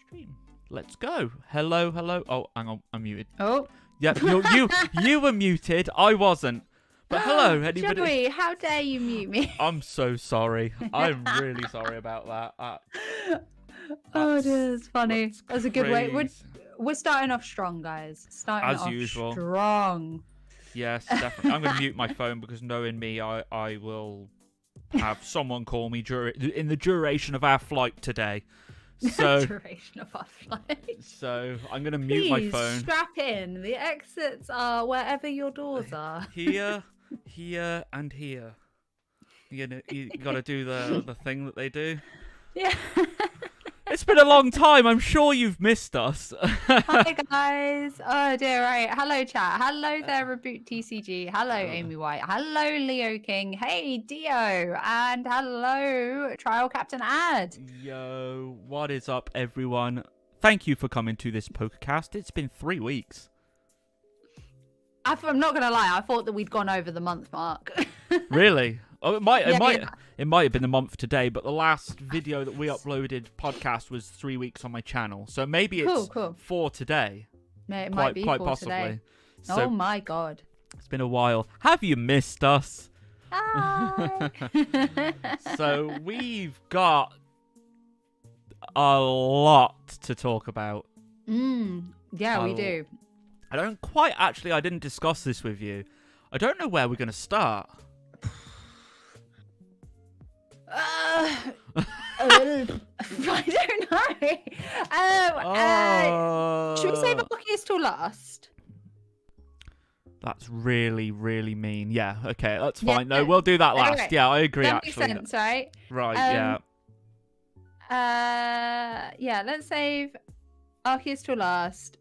Stream. Let's go. Hello, hello. Oh, hang on, I'm muted. Oh, yeah, you were muted. I wasn't. But hello, anybody. Joey, how dare you mute me? I'm so sorry. I'm really sorry about that. Oh, it is funny. That's a good way. crazy. We're starting off strong, guys. Starting As off usual. strong. Yes, definitely. I'm going to mute my phone because knowing me, I will have someone call me in the duration of our flight today. So, Duration of our flight. So I'm going to mute my phone. Strap in. The exits are wherever your doors are. Here, and here. You got to do the thing that they do. Yeah. It's been a long time. I'm sure you've missed us. Hi guys. Oh dear. Right. Hello chat. Hello there, Reboot TCG. Hello Amy White. Hello Leo King. Hey Dio. And hello Trial Captain Ad. Yo, what is up, everyone? Thank you for coming to this Pokecast. It's been 3 weeks. I'm not gonna lie. I thought that we'd gone over the month mark. Really? Oh, it might have been the month today, but the last video that we uploaded podcast was 3 weeks on my channel, so maybe it's for today. It might be quite for possibly. Today. So, oh my god! It's been a while. Have you missed us? Hi. So we've got a lot to talk about. Yeah, we do. I didn't discuss this with you. I don't know where we're going to start. I don't know. Should we save Arceus till last? That's really, really mean. Yeah, okay, that's fine. No, we'll do that last. Right. Yeah, I agree, that actually. Makes sense, right? Right, yeah, let's save Arceus till last.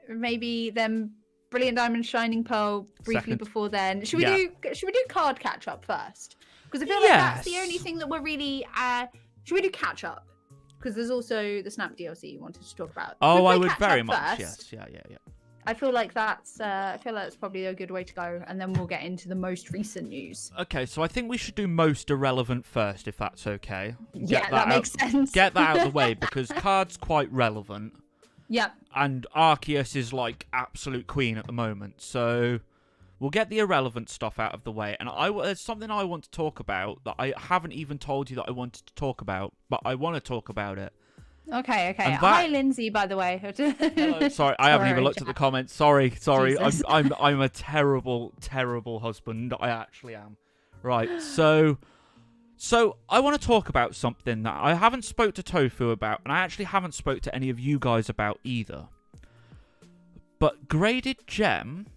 Maybe then Brilliant Diamond, Shining Pearl briefly before then. Should we do card catch up first? Because I feel like that's the only thing that we're really. Should we do catch up? Because there's also the Snap DLC you wanted to talk about. Oh, I would very much. Yes, yeah. I feel like that's probably a good way to go, and then we'll get into the most recent news. Okay, so I think we should do most irrelevant first, if that's okay. That makes sense. Get that out of the way, because card's quite relevant. Yep. And Arceus is like absolute queen at the moment, so we'll get the irrelevant stuff out of the way. And there's something I want to talk about that I haven't even told you that I wanted to talk about, but I want to talk about it. Okay. Hi, Lindsay, by the way. Hello. Sorry, I haven't even looked at the comments. Sorry. I'm a terrible, terrible husband. I actually am. Right, so I want to talk about something that I haven't spoke to Tofu about, and I actually haven't spoke to any of you guys about either. But Graded Gem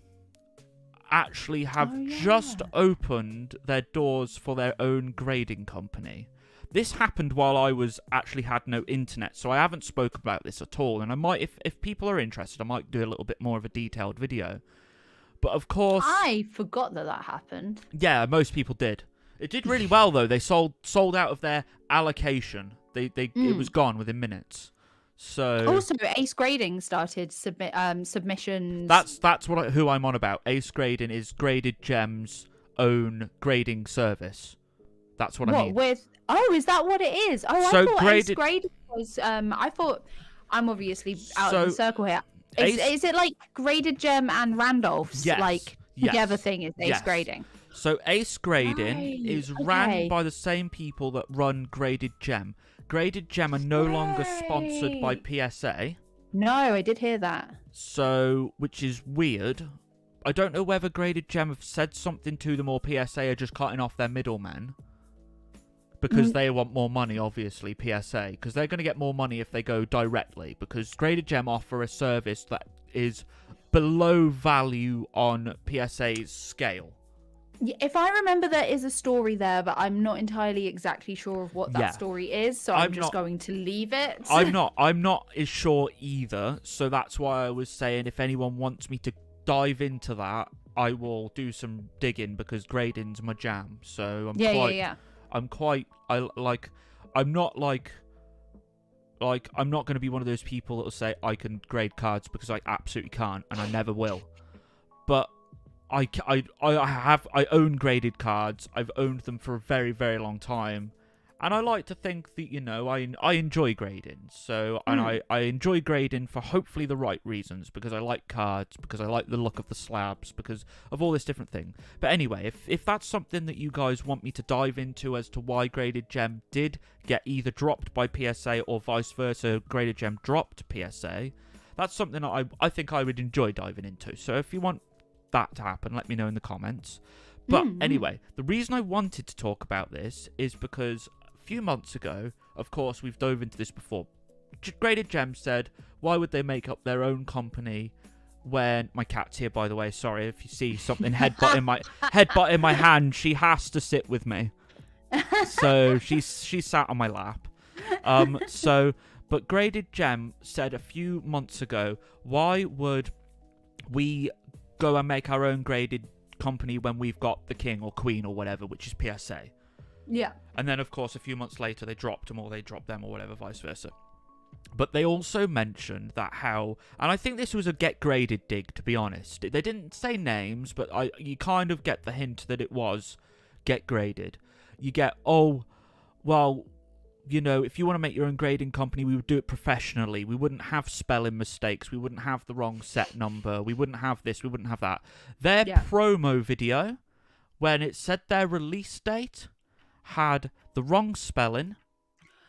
actually have just opened their doors for their own grading company. This happened while I had no internet, so I haven't spoken about this at all. And I might, if people are interested, I might do a little bit more of a detailed video. But of course, I forgot that happened. Yeah, most people did. It did really well though. They sold out of their allocation. It was gone within minutes. So also, Ace Grading started submissions. That's who I'm on about. Ace Grading is Graded Gem's own grading service. That's what I mean. Is that what it is? Oh, so I thought Ace Grading was. I thought I'm obviously out of the circle here. Is it like Graded Gem and Randolph's together thing is Ace Grading? So Ace Grading is ran by the same people that run Graded Gem. Graded Gem are no longer sponsored by PSA. No, I did hear that. So, which is weird. I don't know whether Graded Gem have said something to them or PSA are just cutting off their middlemen. Because they want more money, obviously, PSA. Because they're going to get more money if they go directly. Because Graded Gem offer a service that is below value on PSA's scale. If I remember, there is a story there, but I'm not entirely exactly sure of what that story is, so I'm just going to leave it. I'm not as sure either, so that's why I was saying if anyone wants me to dive into that, I will do some digging because grading's my jam. So I'm I'm not going to be one of those people that will say I can grade cards because I absolutely can't, and I never will. But I own graded cards. I've owned them for a very, very long time. And I like to think that, I enjoy grading. So, and I enjoy grading for hopefully the right reasons. Because I like cards, because I like the look of the slabs, because of all this different thing. But anyway, if that's something that you guys want me to dive into as to why Graded Gem did get either dropped by PSA or vice versa, Graded Gem dropped PSA, that's something that I think I would enjoy diving into. So if you want that to happen, let me know in the comments. But anyway, the reason I wanted to talk about this is because a few months ago, of course, we've dove into this before. Graded Gem said, why would they make up their own company when... My cat's here, by the way. Sorry if you see something headbutt in my hand. She has to sit with me. So she sat on my lap. But Graded Gem said a few months ago, why would we go and make our own graded company when we've got the king or queen or whatever, which is PSA. Yeah. And then, of course, a few months later, they dropped them or they dropped them or whatever, vice versa. But they also mentioned that how... And I think this was a get graded dig, to be honest. They didn't say names, but you kind of get the hint that it was get graded. You get, if you want to make your own grading company, we would do it professionally. We wouldn't have spelling mistakes. We wouldn't have the wrong set number. We wouldn't have this. We wouldn't have that. Their promo video, when it said their release date, had the wrong spelling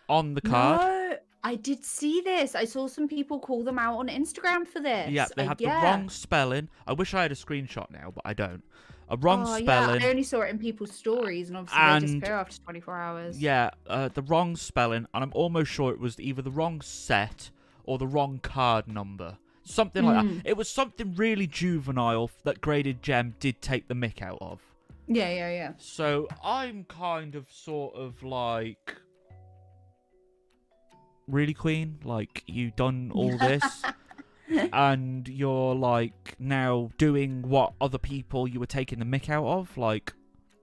on the card. No, I did see this. I saw some people call them out on Instagram for this. Yeah, they had the wrong spelling. I wish I had a screenshot now, but I don't. a wrong spelling. Yeah, I only saw it in people's stories, and obviously they disappear after 24 hours. Yeah, the wrong spelling, and I'm almost sure it was either the wrong set or the wrong card number. Something like that. It was something really juvenile that Graded Gem did take the mick out of. Yeah. So I'm kind of sort of like, really, Queen? Like, you done all this? And you're like now doing what other people you were taking the mick out of? Like,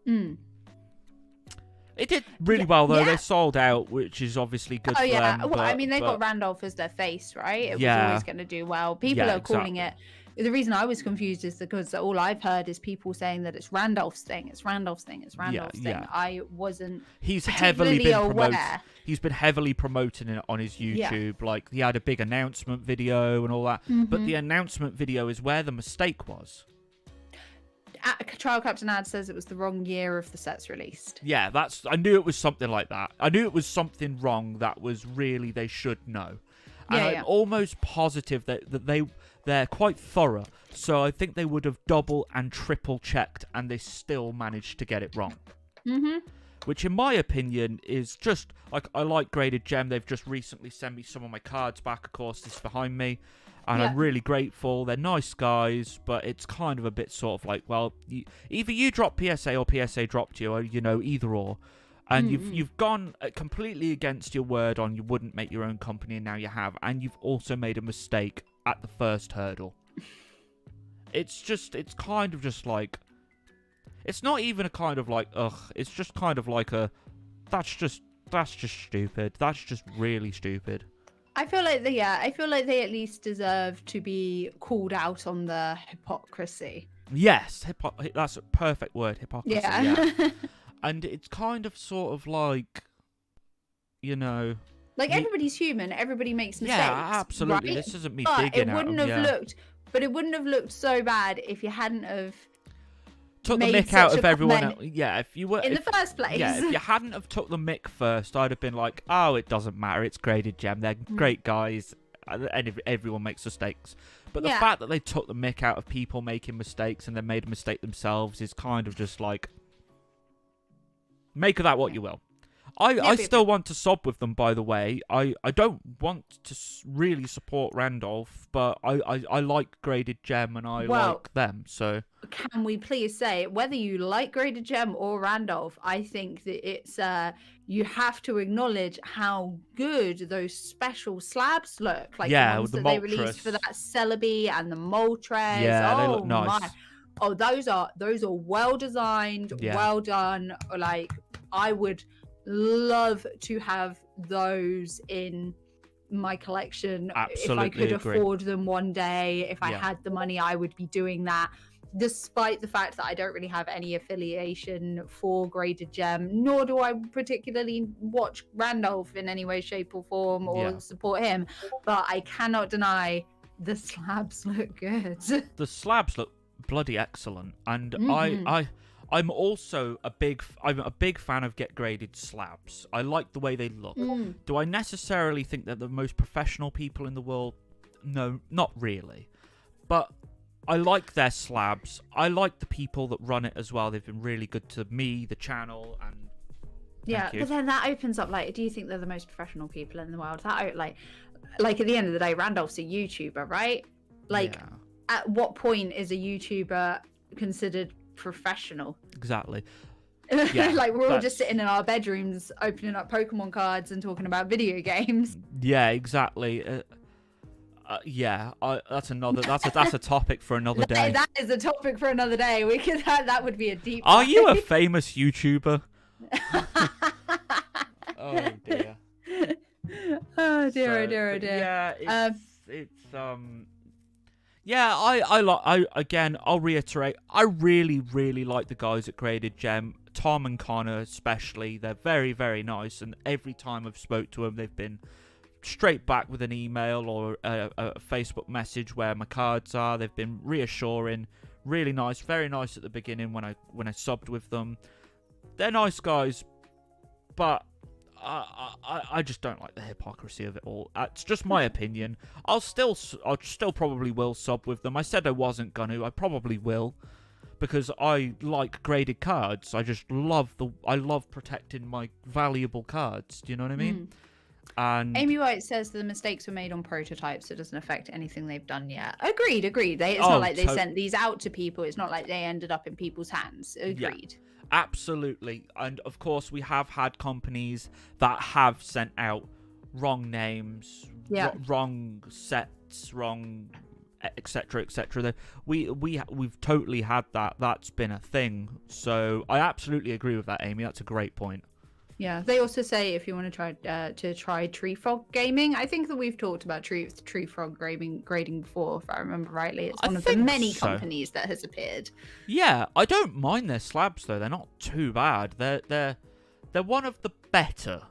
it did really well though. They sold out, which is obviously good for them. Well, I mean, they got Randolph as their face, right? It was always going to do well. People are calling it. The reason I was confused is because all I've heard is people saying that it's Randolph's thing. It's Randolph's thing. It's Randolph's thing. I wasn't. He's heavily been promoting. He's been heavily promoting it on his YouTube. Yeah. Like, he had a big announcement video and all that. But the announcement video is where the mistake was. Trial Captain Ad says it was the wrong year of the sets released. Yeah, I knew it was something like that. I knew it was something wrong that was really they should know. And I'm almost positive that they're quite thorough. So I think they would have double and triple checked, and they still managed to get it wrong. Which, in my opinion, is just like, I like Graded Gem. They've just recently sent me some of my cards back. Of course, this is behind me. And I'm really grateful. They're nice guys, but it's kind of a bit sort of like, well, either you drop PSA or PSA dropped you, or, either or. And you've gone completely against your word on you wouldn't make your own company, and now you have. And you've also made a mistake at the first hurdle. It's kind of just like, it's not even a kind of like, ugh. It's just kind of like a, that's just stupid. That's just really stupid. I feel like they at least deserve to be called out on the hypocrisy. Yes, that's a perfect word, hypocrisy. Yeah. And it's kind of sort of like, like, everybody's human. Everybody makes mistakes. Yeah, absolutely. Right? This isn't me digging at them. But it wouldn't have looked so bad if you hadn't have took the mick out of everyone else. Yeah, if you were in the first place. Yeah, if you hadn't have took the mick first, I'd have been like, oh, it doesn't matter. It's Graded Gem. They're great guys. And everyone makes mistakes. But the fact that they took the mick out of people making mistakes and then made a mistake themselves is kind of just like, make of that what you will. I still want to sob with them, by the way. I don't want to really support Randolph, but I like Graded Gem and I like them. So can we please say, whether you like Graded Gem or Randolph, I think that it's you have to acknowledge how good those special slabs look. Like the ones that they released for that Celebi and the Moltres. Yeah, they look nice. My. Oh, those are well designed, well done. Like, I would love to have those in my collection. Absolutely, if I could afford them one day, if I had the money, I would be doing that, despite the fact that I don't really have any affiliation for Graded Gem, nor do I particularly watch Randolph in any way, shape or form or support him, but I cannot deny the slabs look good. The slabs look bloody excellent, and I'm also a big fan of Get Graded slabs. I like the way they look. Do I necessarily think they're the most professional people in the world? No, not really. But I like their slabs. I like the people that run it as well. They've been really good to me, the channel, and but then that opens up, like, do you think they're the most professional people in the world? That like at the end of the day, Randolph's a YouTuber, right? Like, at what point is a YouTuber considered professional? Exactly. Like, we're all just sitting in our bedrooms opening up Pokemon cards and talking about video games. Yeah, exactly. That's a topic for another day. That is a topic for another day. We could that would be a deep Are you a famous YouTuber? Oh dear. Oh dear. Yeah, I'll reiterate, I really like the guys at Graded Gem. Tom and Connor especially, they're very, very nice, and every time I've spoke to them, they've been straight back with an email or a Facebook message where my cards are. They've been reassuring, really nice, very nice at the beginning when I subbed with them. They're nice guys, but I just don't like the hypocrisy of it all. It's just my opinion. I'll still probably will sub with them. I said I wasn't gonna. I probably will, because I like graded cards. I just love protecting my valuable cards. Do you know what I mean? And Amy White says the mistakes were made on prototypes, so it doesn't affect anything they've done yet. Agreed. It's not like they sent these out to people. It's not like they ended up in people's hands. Agreed. Yeah, absolutely. And of course, we have had companies that have sent out wrong names, wrong sets, wrong etc., etc. We've totally had that. That's been a thing. So I absolutely agree with that, Amy. That's a great point. Yeah, they also say if you want to try Tree Frog gaming. I think that we've talked about Tree Frog grading before, if I remember rightly. It's one of the many companies that has appeared. Yeah, I don't mind their slabs though. They're not too bad. They're one of the better.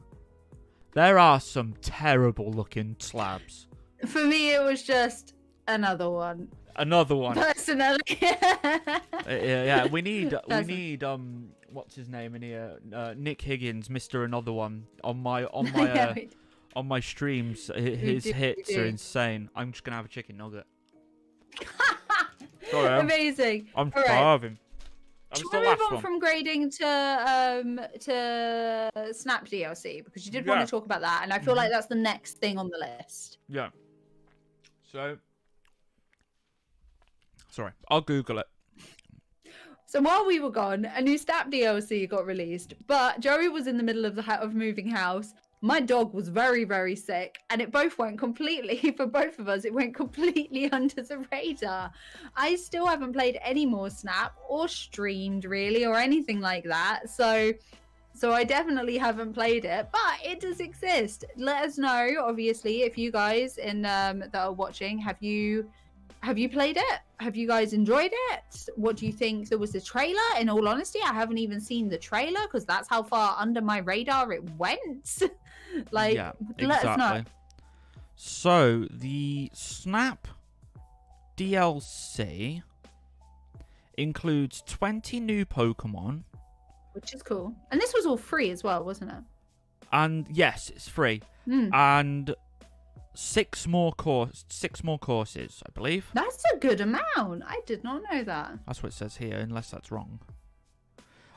There are some terrible looking slabs. For me, it was just another one. Personally. Yeah, we need what's his name in here? Nick Higgins, Mr. Another One on my on my streams. His hits are insane. I'm just gonna have a chicken nugget. Sorry, amazing. I'm starving. Should we move on from grading to Snap DLC, because you did want to talk about that, and I feel like that's the next thing on the list. Yeah. So, sorry, I'll Google it. So while we were gone, a new Snap DLC got released, but Joey was in the middle of moving house. My dog was very, very sick, and it both went completely, for both of us, it went completely under the radar. I still haven't played any more Snap or streamed really or anything like that. So I definitely haven't played it, but it does exist. Let us know, obviously, if you guys that are watching, have you played it? Have you guys enjoyed it? What do you think? There was a trailer. In all honesty, I haven't even seen the trailer because that's how far under my radar it went. Let us know. So the Snap DLC includes 20 new Pokemon, which is cool. And this was all free as well, wasn't it? And yes, it's free. And six more courses, I believe. That's a good amount. I did not know that. That's what it says here, unless that's wrong.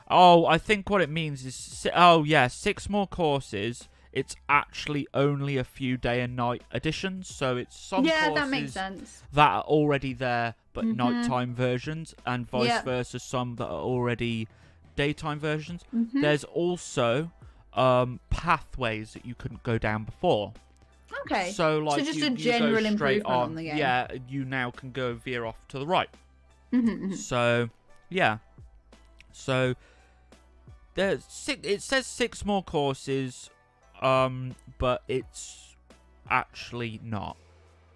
Oh, I think what it means is 6 more courses. It's actually only a few day and night editions, so it's some courses that makes sense, that are already there but nighttime versions, and vice versa, some that are already daytime versions. There's also pathways that you couldn't go down before. Okay. So just a general improvement on the game. Yeah, you now can go veer off to the right. So, yeah. So it says 6 more courses, but it's actually not.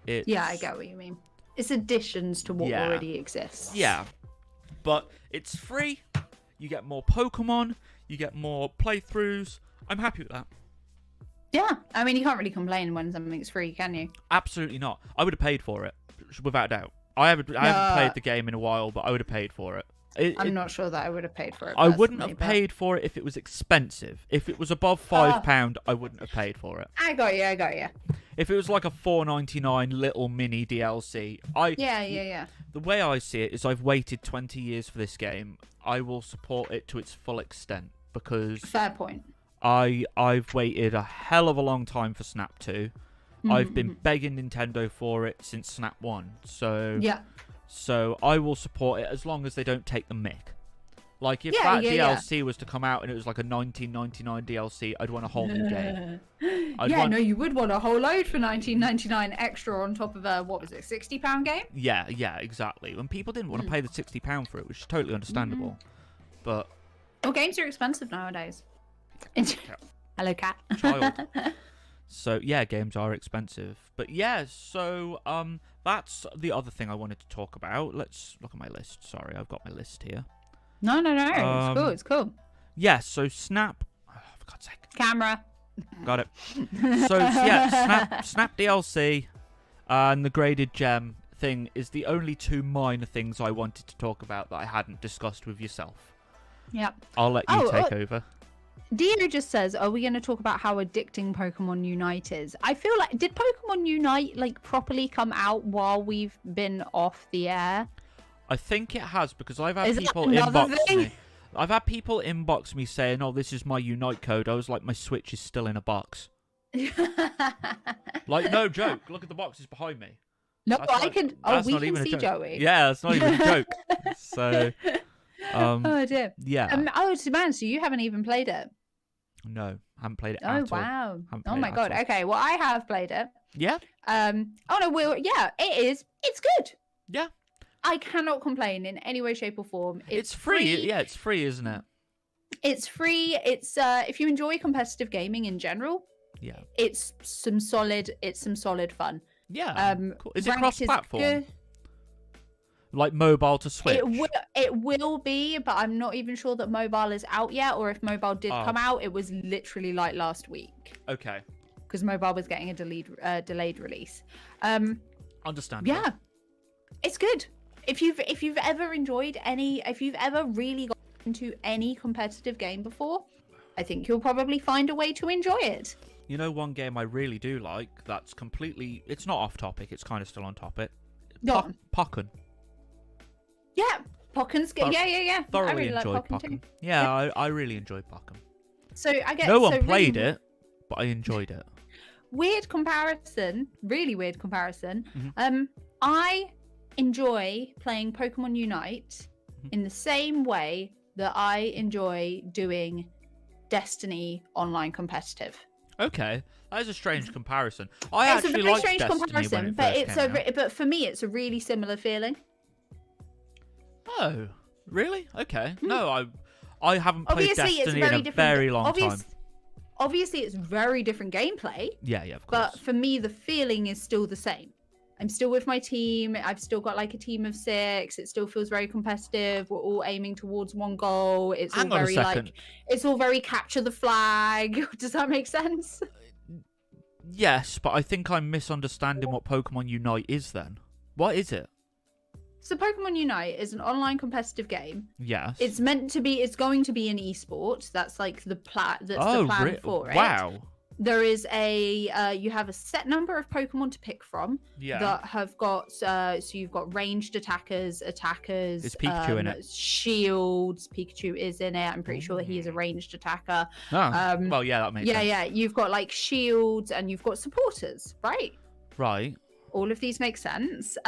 Yeah, I get what you mean. It's additions to what already exists. Yeah. But it's free. You get more Pokemon. You get more playthroughs. I'm happy with that. Yeah, I mean, you can't really complain when something's free, can you? Absolutely not. I would have paid for it, without a doubt. I haven't played the game in a while, but I would have paid for it. I'm not sure that I would have paid for it. I wouldn't have paid for it if it was expensive. If it was above £5, I wouldn't have paid for it. I got you. If it was like a $4.99 little mini DLC, Yeah. The way I see it is I've waited 20 years for this game. I will support it to its full extent because... Fair point. I've waited a hell of a long time for Snap 2. I've been begging Nintendo for it since Snap 1. So I will support it as long as they don't take the mick. Like if that DLC was to come out and it was like a $19.99 DLC, I'd want a whole new game. You would want a whole load for $19.99 extra on top of a £60 game? Yeah, exactly. When people didn't want to pay the £60 for it, which is totally understandable. But games are expensive nowadays. Hello, cat. Child. So yeah, games are expensive. But yeah, so that's the other thing I wanted to talk about. Let's look at my list. Sorry, I've got my list here. No. It's cool. Yeah, so Snap. Oh, for God's sake. Camera. Got it. So yeah, Snap DLC and the graded gem thing is the only two minor things I wanted to talk about that I hadn't discussed with yourself. Yep. I'll let you take over. Dio just says, are we going to talk about how addicting Pokemon Unite is? I feel like, did Pokemon Unite properly come out while we've been off the air? I think it has, because I've had Is that people another inbox thing? me. I've had people inbox me saying, "Oh, this is my Unite code." I was like, "My Switch is still in a box." Like, no joke. Look at the boxes behind me. No, That's I like- can. Oh, that's we not can even a see joke. Joey. Yeah, that's not even a joke. So, Oh dear. yeah. Oh, so man, so you haven't even played it? No, haven't played it Oh at all. wow. Haven't Oh played my it at god. all. Okay. Well, I have played it. Yeah, Oh no. Well, yeah. It is. It's good. yeah. I cannot complain in any way, shape, or form. It's free. Yeah, it's free, isn't it? It's free. It's if you enjoy competitive gaming in general, Yeah. it's some solid fun. Yeah. Cool. Is it Ranked cross-platform? good. Like mobile to Switch? It will be, but I'm not even sure that mobile is out yet, or if mobile did come out, it was literally like last week. Okay. Because mobile was getting a delayed release. Understandable. Yeah, it's good. If you've ever enjoyed if you've ever really got into any competitive game before, I think you'll probably find a way to enjoy it. You know, one game I really do like that's completely... It's not off topic, it's kind of still on topic. Go on. Pokken. Yeah, Pokken's good. Yeah. Thoroughly I really enjoyed like Pokken Pokken. too. Yeah, I really enjoyed Pokken. So I get No one so played really it, but I enjoyed it. Weird comparison, really weird comparison. Mhm. I enjoy playing Pokemon Unite in the same way that I enjoy doing Destiny online competitive. Okay, that is a strange comparison. I It's a actually very liked strange Destiny comparison, when it but first came out. but for me, it's a really similar feeling. Oh, really? Okay. No, I haven't played Obviously, it's Destiny very in a different. very long time. Obviously, it's very different gameplay, Yeah, of course. but for me, the feeling is still the same. I'm still with my team. I've still got like a team of 6. It still feels very competitive. We're all aiming towards one goal. It's Hang all on a very second. it's all very capture the flag. Does that make sense? Yes, but I think I'm misunderstanding what Pokemon Unite is then. What is it? So Pokemon Unite is an online competitive game. Yes. It's going to be an esport. That's like the plan for it. Wow. There is you have a set number of Pokemon to pick from that have got so you've got ranged attackers. Is Pikachu in it? Shields. Pikachu is in it. I'm pretty sure that he is a ranged attacker. Oh, well, yeah, that makes sense. Yeah. You've got like shields and you've got supporters, right? Right. All of these make sense.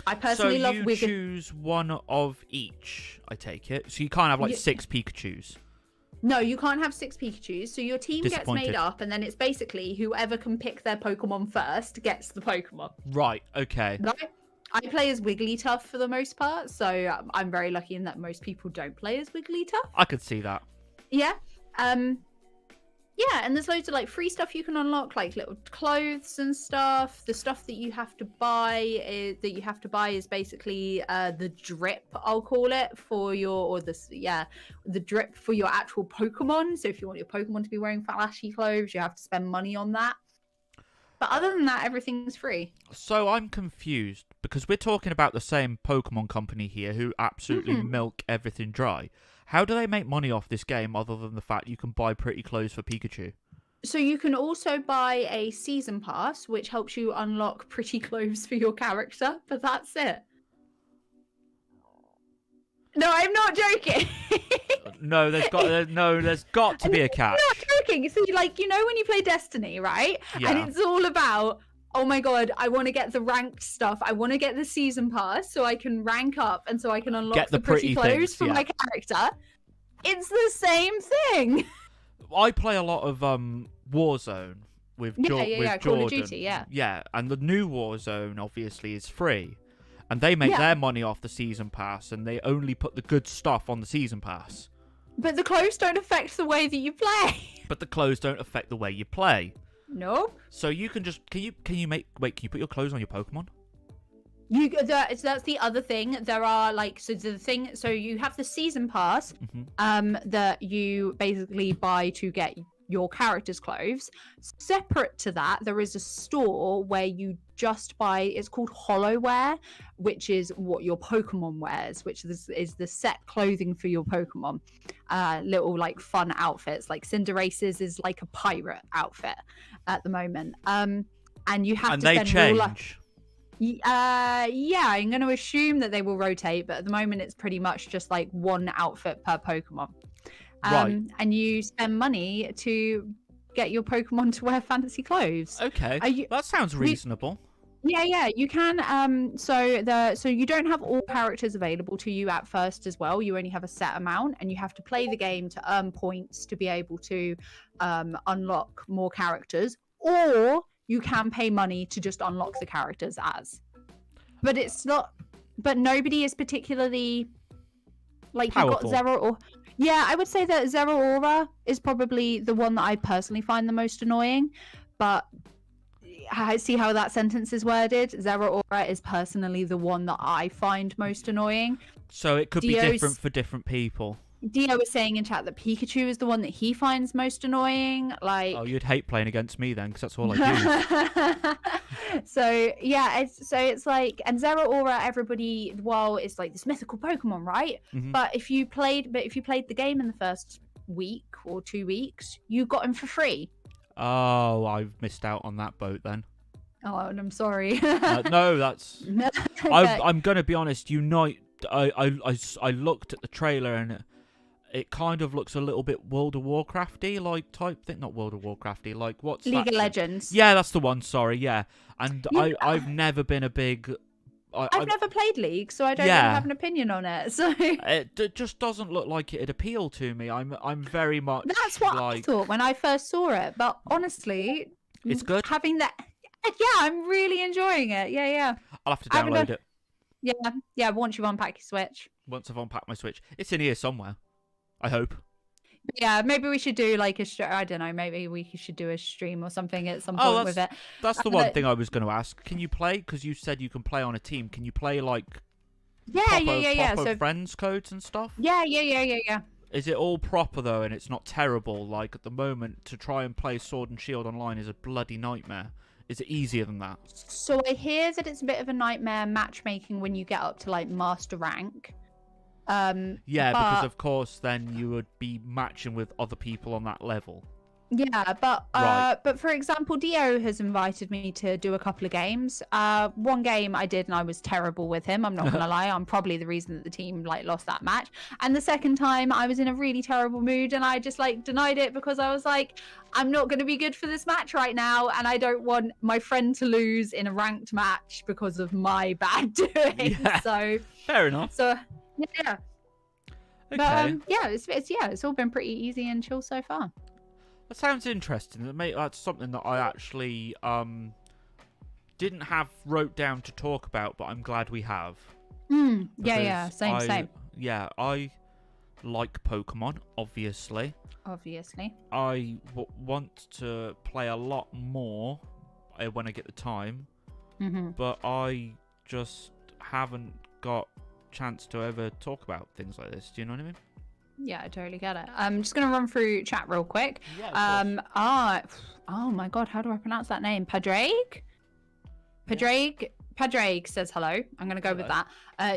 I personally love. So you choose one of each, I take it. So you can't have like 6 Pikachus. No, you can't have 6 Pikachus. So your team gets Disappointed. made up, and then it's basically whoever can pick their Pokemon first gets the Pokemon. Right. Okay. Right? I play as Wigglytuff for the most part, so I'm very lucky in that most people don't play as Wigglytuff. I could see that. Yeah. Yeah, and there's loads of like free stuff you can unlock, like little clothes and stuff. The stuff that you have to buy is basically the drip, I'll call it, for the drip for your actual Pokemon. So if you want your Pokemon to be wearing flashy clothes, you have to spend money on that. But other than that, everything's free. So I'm confused because we're talking about the same Pokemon company here who absolutely milk everything dry. How do they make money off this game other than the fact you can buy pretty clothes for Pikachu? So you can also buy a season pass, which helps you unlock pretty clothes for your character, but that's it. No, I'm not joking. No, there's got to be a catch. I'm not joking. So like, you know when you play Destiny, right? Yeah. And it's all about, oh my god, I want to get the ranked stuff. I want to get the season pass so I can rank up and so I can unlock Get the the pretty pretty clothes things, for yeah. my character. It's the same thing. I play a lot of Warzone with Call Jordan. of Duty, yeah. Yeah, and the new Warzone obviously is free. And they make their money off the season pass, and they only put the good stuff on the season pass. But the clothes don't affect the way that you play. But the clothes don't affect the way you play. No. So you can just can you put your clothes on your Pokemon? That's the other thing. There are like so you have the season pass that you basically buy to get your character's clothes. Separate to that, there is a store where you just buy, it's called Hollowwear, which is what your Pokemon wears, which is the set clothing for your Pokemon. Little like fun outfits, like Cinderace's is like a pirate outfit at the moment. And you have and to they spend change. Yeah, I'm going to assume that they will rotate, but at the moment it's pretty much just like one outfit per Pokemon. Right. And you spend money to get your Pokemon to wear fancy clothes. Okay. That sounds reasonable. Yeah, you can. So you don't have all characters available to you at first as well. You only have a set amount, and you have to play the game to earn points to be able to unlock more characters, or you can pay money to just unlock the characters as. But it's not. But nobody is particularly like powerful. You've got Zeraora. Yeah, I would say that Zeraora is probably the one that I personally find the most annoying, but. I see how that sentence is worded. Zeraora is personally the one that I find most annoying. So it could be different for different people. Dio was saying in chat that Pikachu is the one that he finds most annoying. Like, oh, you'd hate playing against me then, because that's all I do. So yeah, it's like, and Zeraora, everybody, well, it's like this mythical Pokemon, right? Mm-hmm. But if you played the game in the first week or 2 weeks, you got him for free. Oh, I've missed out on that boat then. Oh, and I'm sorry. No, that's. I'm gonna be honest. I looked at the trailer and it kind of looks a little bit World of Warcrafty like type thing. Not World of Warcrafty. Like what's League of Legends? Yeah, that's the one. Sorry, yeah. And yeah. I've never been a big. I've never played League, so I don't really have an opinion on it. So it just doesn't look like it'd appeal to me. I'm very much. That's what I thought when I first saw it. But honestly, it's good. Having that, yeah, I'm really enjoying it. Yeah. I'll have to download it. Yeah. Once you've unpacked your Switch. Once I've unpacked my Switch, it's in here somewhere. I hope. Yeah, maybe we should do like I don't know, maybe we should do a stream or something at some point with it. That's the one thing I was going to ask. Can you play? Because you said you can play on a team. Can you play like proper friends codes and stuff? Yeah. Is it all proper though, and it's not terrible? Like at the moment, to try and play Sword and Shield online is a bloody nightmare. Is it easier than that? So I hear that it's a bit of a nightmare matchmaking when you get up to like master rank. Because of course then you would be matching with other people on that level. Yeah, but for example, Dio has invited me to do a couple of games. One game I did and I was terrible with him. I'm not gonna lie. I'm probably the reason that the team like lost that match. And the second time I was in a really terrible mood and I just like denied it because I was like, I'm not gonna be good for this match right now, and I don't want my friend to lose in a ranked match because of my bad doing. Yeah, so fair enough. So yeah. Okay. But it's all been pretty easy and chill so far. That sounds interesting. That's something that I actually didn't have wrote down to talk about, but I'm glad we have. Yeah, same. Yeah, I like Pokemon, obviously. I want to play a lot more when I get the time, but I just haven't got chance to ever talk about things like this. Do you know what I mean? Yeah, I totally get it. I'm just gonna run through chat real quick. Yeah, oh my god, how do I pronounce that name? Padraig says hello. I'm gonna go with that.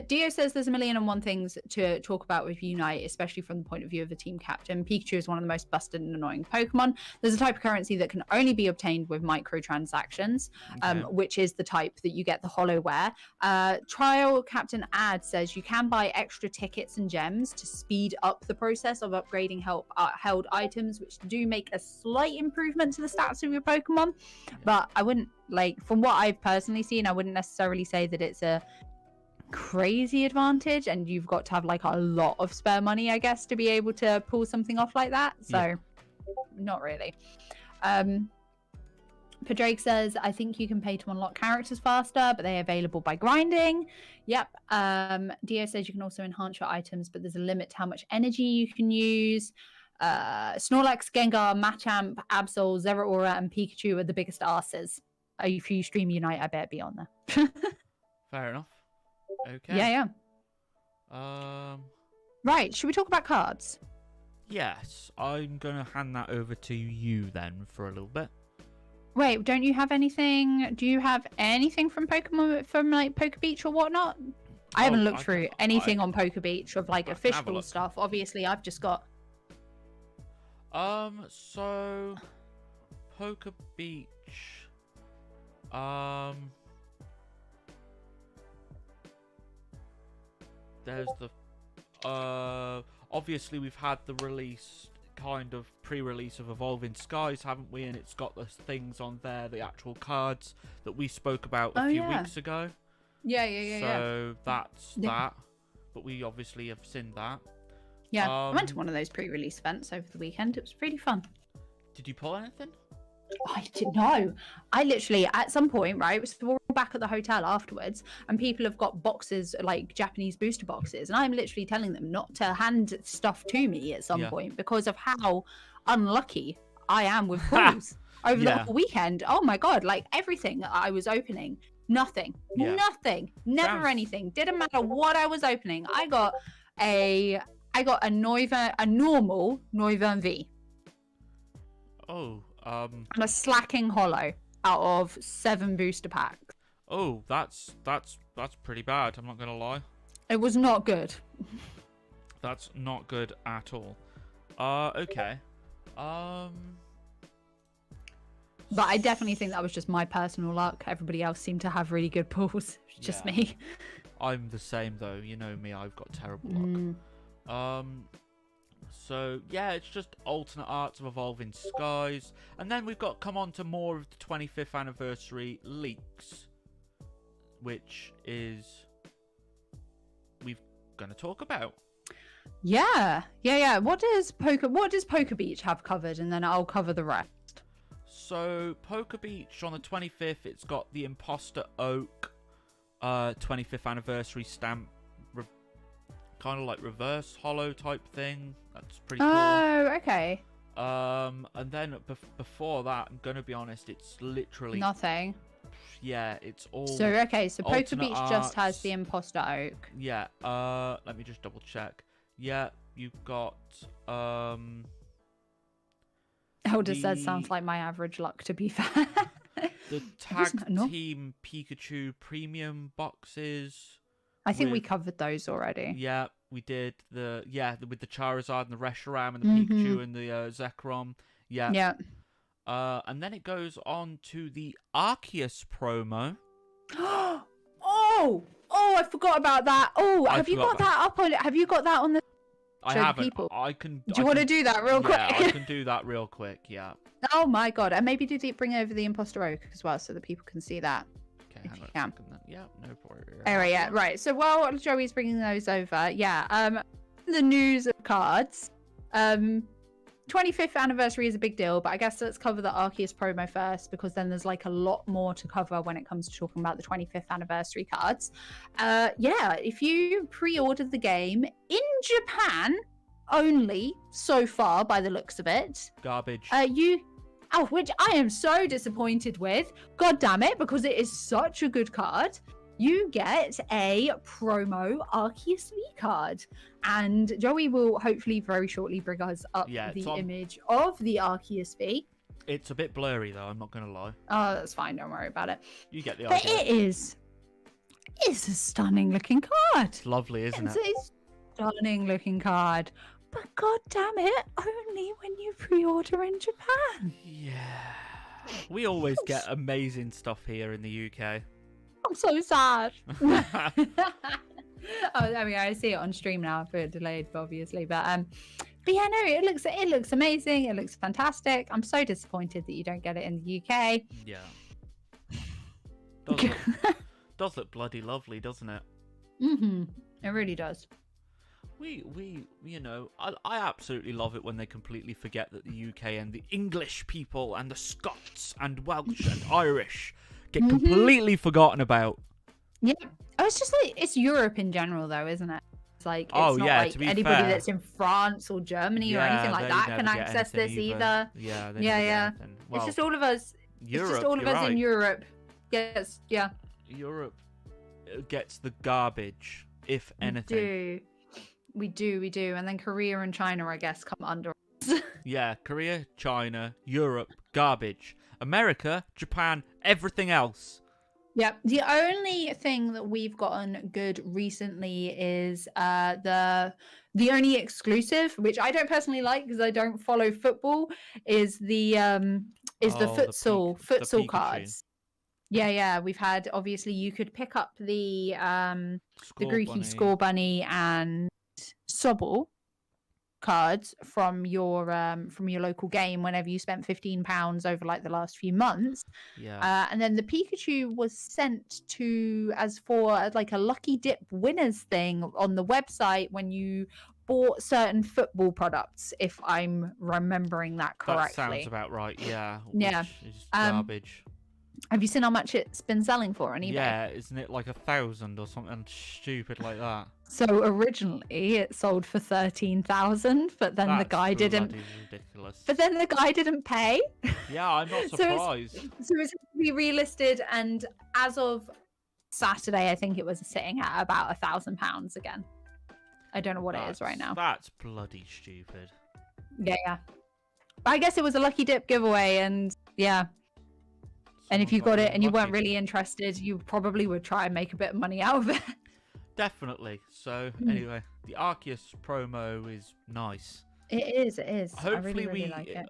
Dio says there's 1,000,001 things to talk about with Unite, especially from the point of view of the team captain. Pikachu is one of the most busted and annoying Pokemon. There's a type of currency that can only be obtained with microtransactions, which is the type that you get the Hollowware. Trial Captain Ad says you can buy extra tickets and gems to speed up the process of upgrading held items, which do make a slight improvement to the stats of your Pokemon. But I wouldn't, like, from what I've personally seen, I wouldn't necessarily say that it's a crazy advantage, and you've got to have like a lot of spare money, I guess, to be able to pull something off like that. So not really. Padraig says, I think you can pay to unlock characters faster, but they're available by grinding. Yep. Dio says you can also enhance your items, but there's a limit to how much energy you can use. Snorlax, Gengar, Machamp, Absol, Zeraora, and Pikachu are the biggest arses. If you stream Unite, I better be on there. Fair enough. Okay. Yeah. Right, should we talk about cards? Yes, I'm gonna hand that over to you then for a little bit. Wait, don't you have anything? Do you have anything from Pokemon, from like Poke Beach or whatnot? I haven't looked through anything on Poke Beach of like official stuff. Obviously, I've just got. So Poke Beach. there's the obviously we've had the release, kind of pre-release of Evolving Skies, haven't we? And it's got the things on there, the actual cards that we spoke about a few weeks ago. Yeah. So that's that. But we obviously have seen that. Yeah, I went to one of those pre-release events over the weekend. It was really fun. Did you pull anything? I didn't know. I literally, at some point, right, so we're all back at the hotel afterwards, and people have got boxes, like Japanese booster boxes, and I'm literally telling them not to hand stuff to me at some point because of how unlucky I am with pulls over the whole weekend. Oh my god, like everything that I was opening, nothing, never anything. Didn't matter what I was opening. I got a normal Noivern V. Oh. And a slacking hollow out of 7 booster packs. Oh, that's pretty bad. I'm not gonna lie. It was not good. That's not good at all. Okay. But I definitely think that was just my personal luck. Everybody else seemed to have really good pulls. Just me. I'm the same though. You know me. I've got terrible luck. So yeah, it's just alternate arts of Evolving Skies, and then we've got come on to more of the 25th anniversary leaks, which is we're gonna talk about. Yeah. What does Poker Beach have covered, and then I'll cover the rest. So Poker Beach on the 25th, it's got the Imposter Oak 25th anniversary stamp, kind of like reverse hollow type thing. That's pretty cool. Oh, okay. And then before that, I'm gonna be honest, it's literally nothing. Yeah, it's all. So Poker Beach just has the Imposter Oak. Yeah. Let me just double check. Yeah, you've got Elder says sounds like my average luck, to be fair. The Tag Team Pikachu premium boxes. I think we covered those already. Yeah, we did. With the Charizard and the Reshiram and the Pikachu and the Zekrom. Yeah. Yeah. And then it goes on to the Arceus promo. Oh, I forgot about that. Oh, have you got that up on it? Have you got that on the? I haven't. People? I can. Do you want to do that real quick? Yeah, I can do that real quick. Yeah. Oh my god, and maybe bring over the Imposter Oak as well, so that people can see that. Okay, if you can. Yeah, no problem. Anyway, yeah, right. So while Joey's bringing those over, the news of cards. 25th anniversary is a big deal, but I guess let's cover the Arceus promo first, because then there's like a lot more to cover when it comes to talking about the 25th anniversary cards. If you pre-ordered the game in Japan only so far, by the looks of it, garbage. Which I am so disappointed with. God damn it, because it is such a good card. You get a promo Arceus V card. And Joey will hopefully very shortly bring us up the image of the Arceus V. It's a bit blurry though, I'm not going to lie. Oh, that's fine, don't worry about it. You get the idea. But it's a stunning looking card. It's lovely, isn't it? It's a stunning looking card. But god damn it, only when you pre-order in Japan. Yeah. We always get amazing stuff here in the UK. I'm so sad. I see it on stream now for delayed, obviously. But yeah, no, it looks amazing. It looks fantastic. I'm so disappointed that you don't get it in the UK. Yeah. Does look bloody lovely, doesn't it? It really does. I absolutely love it when they completely forget that the UK and the English people and the Scots and Welsh and Irish get completely forgotten about. Yeah. Oh, it's just like, it's Europe in general though, isn't it? It's like, it's not like anybody that's in France or Germany or anything like that can access this either. Yeah. Well, it's just all of us. Europe, it's just all of us in Europe. Yes, yeah. Europe gets the garbage, if anything. We do. And then Korea and China, I guess, come under us. Yeah, Korea, China, Europe, garbage. America, Japan, everything else. Yeah, the only thing that we've gotten good recently is the only exclusive, which I don't personally like because I don't follow football, is the futsal cards. Yeah. We've had, obviously, you could pick up the Score Grookey Bunny. Score Bunny and Sobble cards from your local game whenever you spent £15 over like the last few months. Yeah. And then the Pikachu was sent to as for like a lucky dip winners thing on the website when you bought certain football products, if I'm remembering that correctly. That sounds about right. Yeah. Yeah. Which is garbage. Have you seen how much it's been selling for on eBay? Yeah, isn't it like 1,000 or something stupid like that? So originally it sold for 13,000, but then the guy didn't. Ridiculous. But then the guy didn't pay. Yeah, I'm not surprised. So it's to be relisted, and as of Saturday, I think it was sitting at about £1,000 again. I don't know what it is right now. That's bloody stupid. Yeah. But I guess it was a lucky dip giveaway, and yeah. And if you got it and you weren't really interested, you probably would try and make a bit of money out of it. Definitely. So anyway, the Arceus promo is nice. It is. Hopefully I really like it.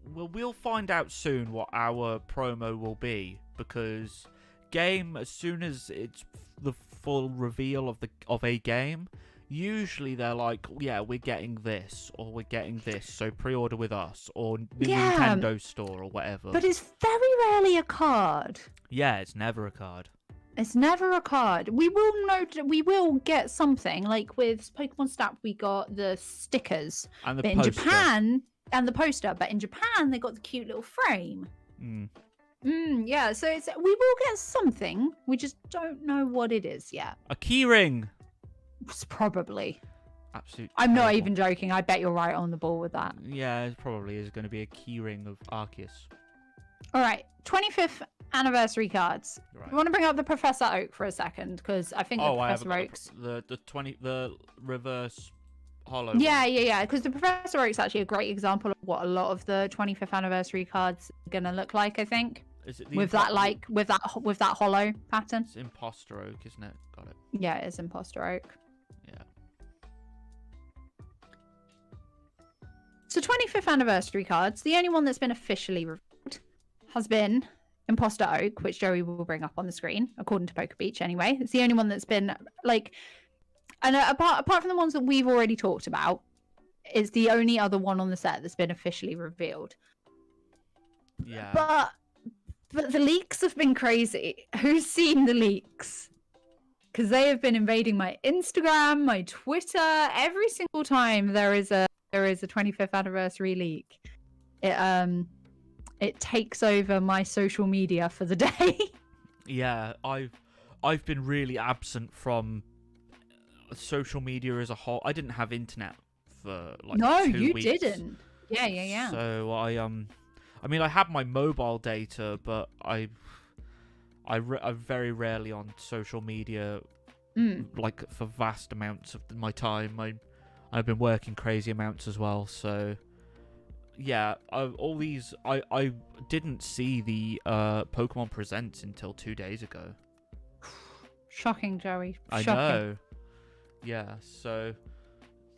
We'll find out soon what our promo will be, because game, as soon as it's the full reveal of a game, usually they're like, yeah, we're getting this or we're getting this, so pre-order with us or the Nintendo store or whatever. But it's very rarely a card. Yeah, it's never a card. It's never a card. We will get something, like with Pokemon Snap we got the stickers. And the but poster. In Japan, and the poster, but in Japan they got the cute little frame. Yeah, so we will get something. We just don't know what it is yet. A keyring. Probably. Absolutely. I'm not even joking. I bet you're right on the ball with that. Yeah, it probably is going to be a keyring of Arceus. All right, 25th anniversary cards. Right. You want to bring up the Professor Oak for a second, because I think the Professor Oak's the reverse hollow. Yeah. Because the Professor Oak's actually a great example of what a lot of the 25th anniversary cards are gonna look like. I think. Is it with that hollow pattern? It's Imposter Oak, isn't it? Got it. Yeah, it's Imposter Oak. Yeah. So 25th anniversary cards. The only one that's been officially revealed has been Imposter Oak, which Joey will bring up on the screen, according to Poker Beach anyway. It's the only one that's been, like... And apart from the ones that we've already talked about, it's the only other one on the set that's been officially revealed. Yeah. But the leaks have been crazy. Who's seen the leaks? Because they have been invading my Instagram, my Twitter. Every single time there is a 25th anniversary leak, it takes over my social media for the day. Yeah, I've been really absent from social media as a whole. I didn't have internet for like 2 weeks. You didn't. Yeah. So I mean, I had my mobile data, but I'm very rarely on social media, like for vast amounts of my time. I've been working crazy amounts as well, so yeah. I didn't see the Pokemon Presents until 2 days ago. Shocking, Joey. Shocking. I know. Yeah, so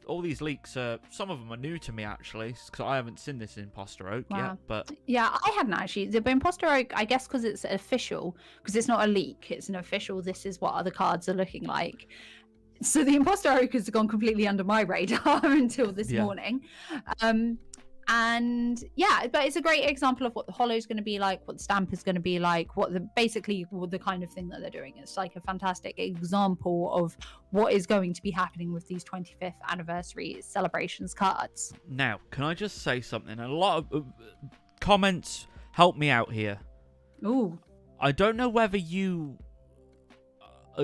all these leaks, some of them are new to me actually, because I haven't seen this Imposter Oak yet. But yeah, I hadn't actually. The Imposter Oak, I guess, because it's official, because it's not a leak, it's an official. This is what other cards are looking like. So the Imposter Oak has gone completely under my radar until this morning. And yeah, but it's a great example of what the hollow is going to be like, what the stamp is going to be like, basically the kind of thing that they're doing. It's like a fantastic example of what is going to be happening with these 25th anniversary celebrations cards. Now, can I just say something? A lot of comments help me out here. Ooh. I don't know whether you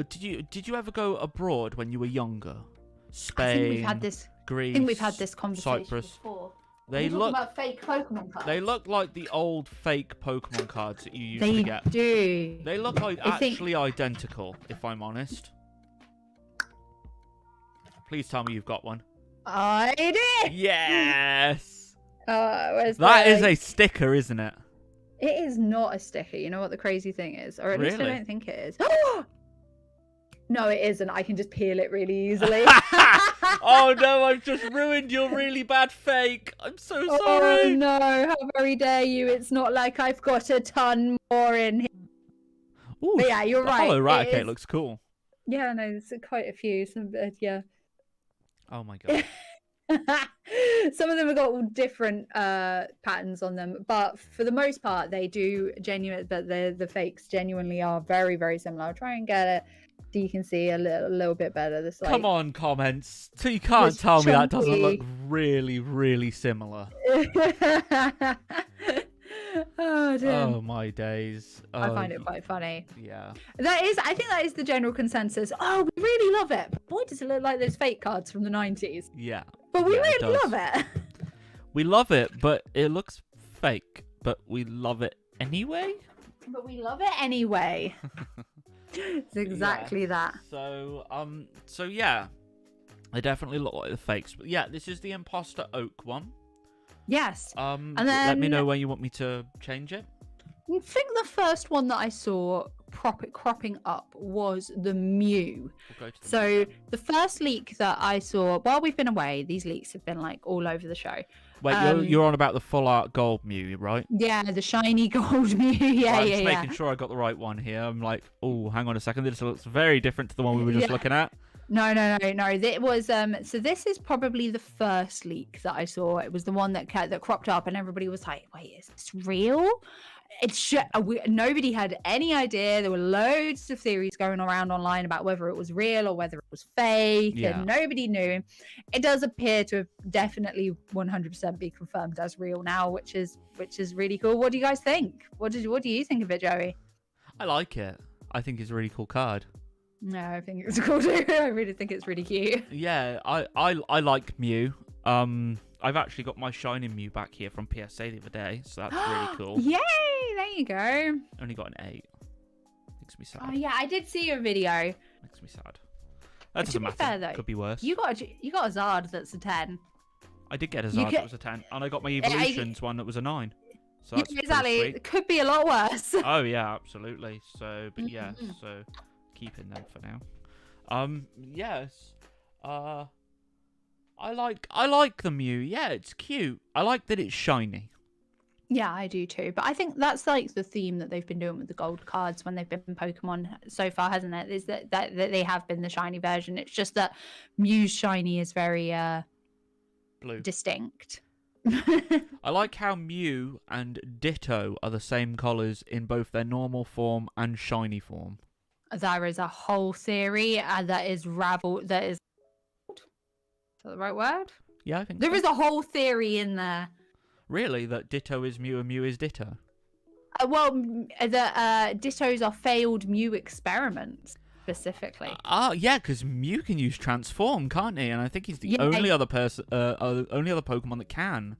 did you ever go abroad when you were younger? Spain, I think we've had this. Greece, I think we've had this conversation Cyprus. before. They look about fake Pokemon cards. They look like the old fake Pokemon cards that you used to get. They do. They look like actually identical, if I'm honest. Please tell me you've got one. I did. Yes. That is a sticker, isn't it? It is not a sticker. You know what the crazy thing is? Or at least I don't think it is. No, it isn't. I can just peel it really easily. Oh no, I've just ruined your really bad fake. I'm so sorry. Oh no, how very dare you. It's not like I've got a ton more in here. Ooh, But yeah, you're the right. hollow it Raticate is- looks cool. Yeah, no, there's quite a few. Yeah. Oh my god. Some of them have got all different patterns on them, but for the most part, they do genuine. But the fakes genuinely are very, very similar. I'll try and get it so you can see a little bit better. This Come on, comments. So you can't this tell me that doesn't look chunky- really, really similar. Oh dear. Oh my days. I find it quite funny. Yeah. I think that is the general consensus. Oh, we really love it. But boy, does it look like those fake cards from the 90s. Yeah. But we Yeah, it really does. love it. We love it, but it looks fake. But we love it anyway. But we love it anyway. It's exactly that. So yeah. They definitely look like the fakes. But yeah, this is the Imposter Oak one. Yes. And then- let me know where you want me to change it. I think the first one that I saw cropping up was the Mew. We'll go to the So the first leak that I saw while we've been away, these leaks have been like all over the show. Wait, you're on about the full art gold Mew, right? Yeah, the shiny gold Mew. Yeah, I'm yeah, just yeah. making sure I got the right one here. I'm like, oh, hang on a second. This looks very different to the one we were just Yeah. looking at. No. It was so this is probably the first leak that I saw. It was the one that cropped up, and everybody was like, "Wait, is this real?" Nobody had any idea. There were loads of theories going around online about whether it was real or whether it was fake, Yeah. and nobody knew. It does appear to have definitely 100% be confirmed as real now, which is really cool. What do you guys think? What do you think of it, Joey? I like it. I think it's a really cool card. No, I think it's cool too. I really think it's really cute. Yeah, I like Mew. I've actually got my Shining Mew back here from PSA the other day, so that's really cool. Yay! There you go. Only got an 8. Makes me sad. Oh yeah, I did see your video. Makes me sad. That To doesn't be matter. fair, though, Could be worse. You got a Zard that's a 10. I did get a you Zard could- that was a 10, and I got my Evolutions one that was a 9. So that's pretty exactly. sweet. It could be a lot worse. Oh yeah, absolutely. So, but yeah, Mhm. so keeping them for now. Yes. I like the Mew. Yeah, it's cute. I like that it's shiny. Yeah, I do too. But I think that's like the theme that they've been doing with the gold cards when they've been Pokemon so far, hasn't it? Is that they have been the shiny version. It's just that Mew's shiny is very Blue. distinct. I like how Mew and Ditto are the same colours in both their normal form and shiny form. There is a whole theory that is is that the right word? Yeah, I think There so. is a whole theory in there. Really, that Ditto is Mew and Mew is Ditto? The Dittos are failed Mew experiments, specifically. Yeah, because Mew can use Transform, can't he? And I think he's the Yeah. only other person, only other Pokemon that can.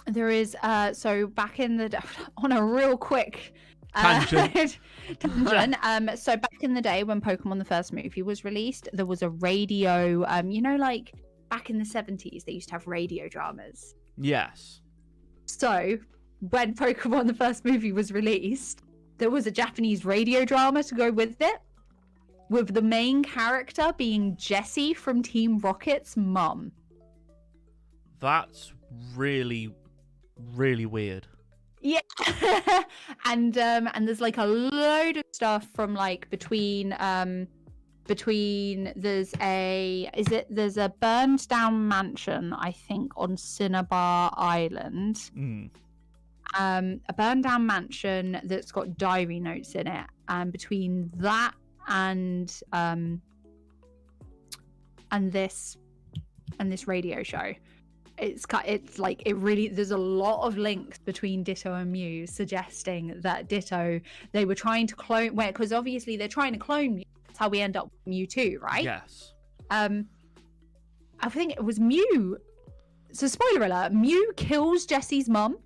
There is, so back in the... On a real quick... Tangent. tangent. So back in the day when Pokemon the first movie was released, there was a radio, like back in the 70s, they used to have radio dramas. Yes. So, when Pokemon the first movie was released, there was a Japanese radio drama to go with it, with the main character being Jessie from Team Rocket's mum. That's really, really weird. Yeah, and there's like a load of stuff from like between there's a burned down mansion, I think, on Cinnabar Island. A burned down mansion that's got diary notes in it, and between that and this radio show, it's like it really, there's a lot of links between Ditto and Mew suggesting that Ditto, they were trying to clone, because obviously they're trying to clone Mew. That's how we end up with Mewtwo, right? Yes. I think it was Mew. So spoiler alert, Mew kills Jessie's mum.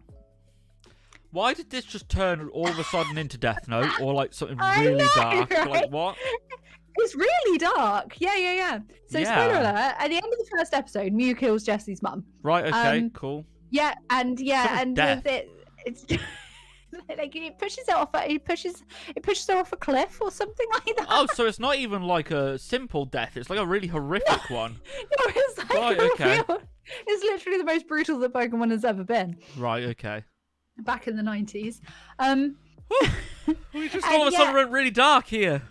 Why did this just turn all of a sudden into Death Note or like something I really know, dark? right? Like what? It's really dark. Yeah. So Yeah. spoiler alert, at the end of the first episode, Mew kills Jessie's mum. Right. Okay. Um, Cool. Yeah, and death. it's like it pushes her off a cliff or something like that. Oh, so it's not even like a simple death. It's like a really horrific one. No, it's like Right, a okay. it's literally the most brutal that Pokemon has ever been Right. Okay. back in the 90s. We just all of a sudden went really dark here.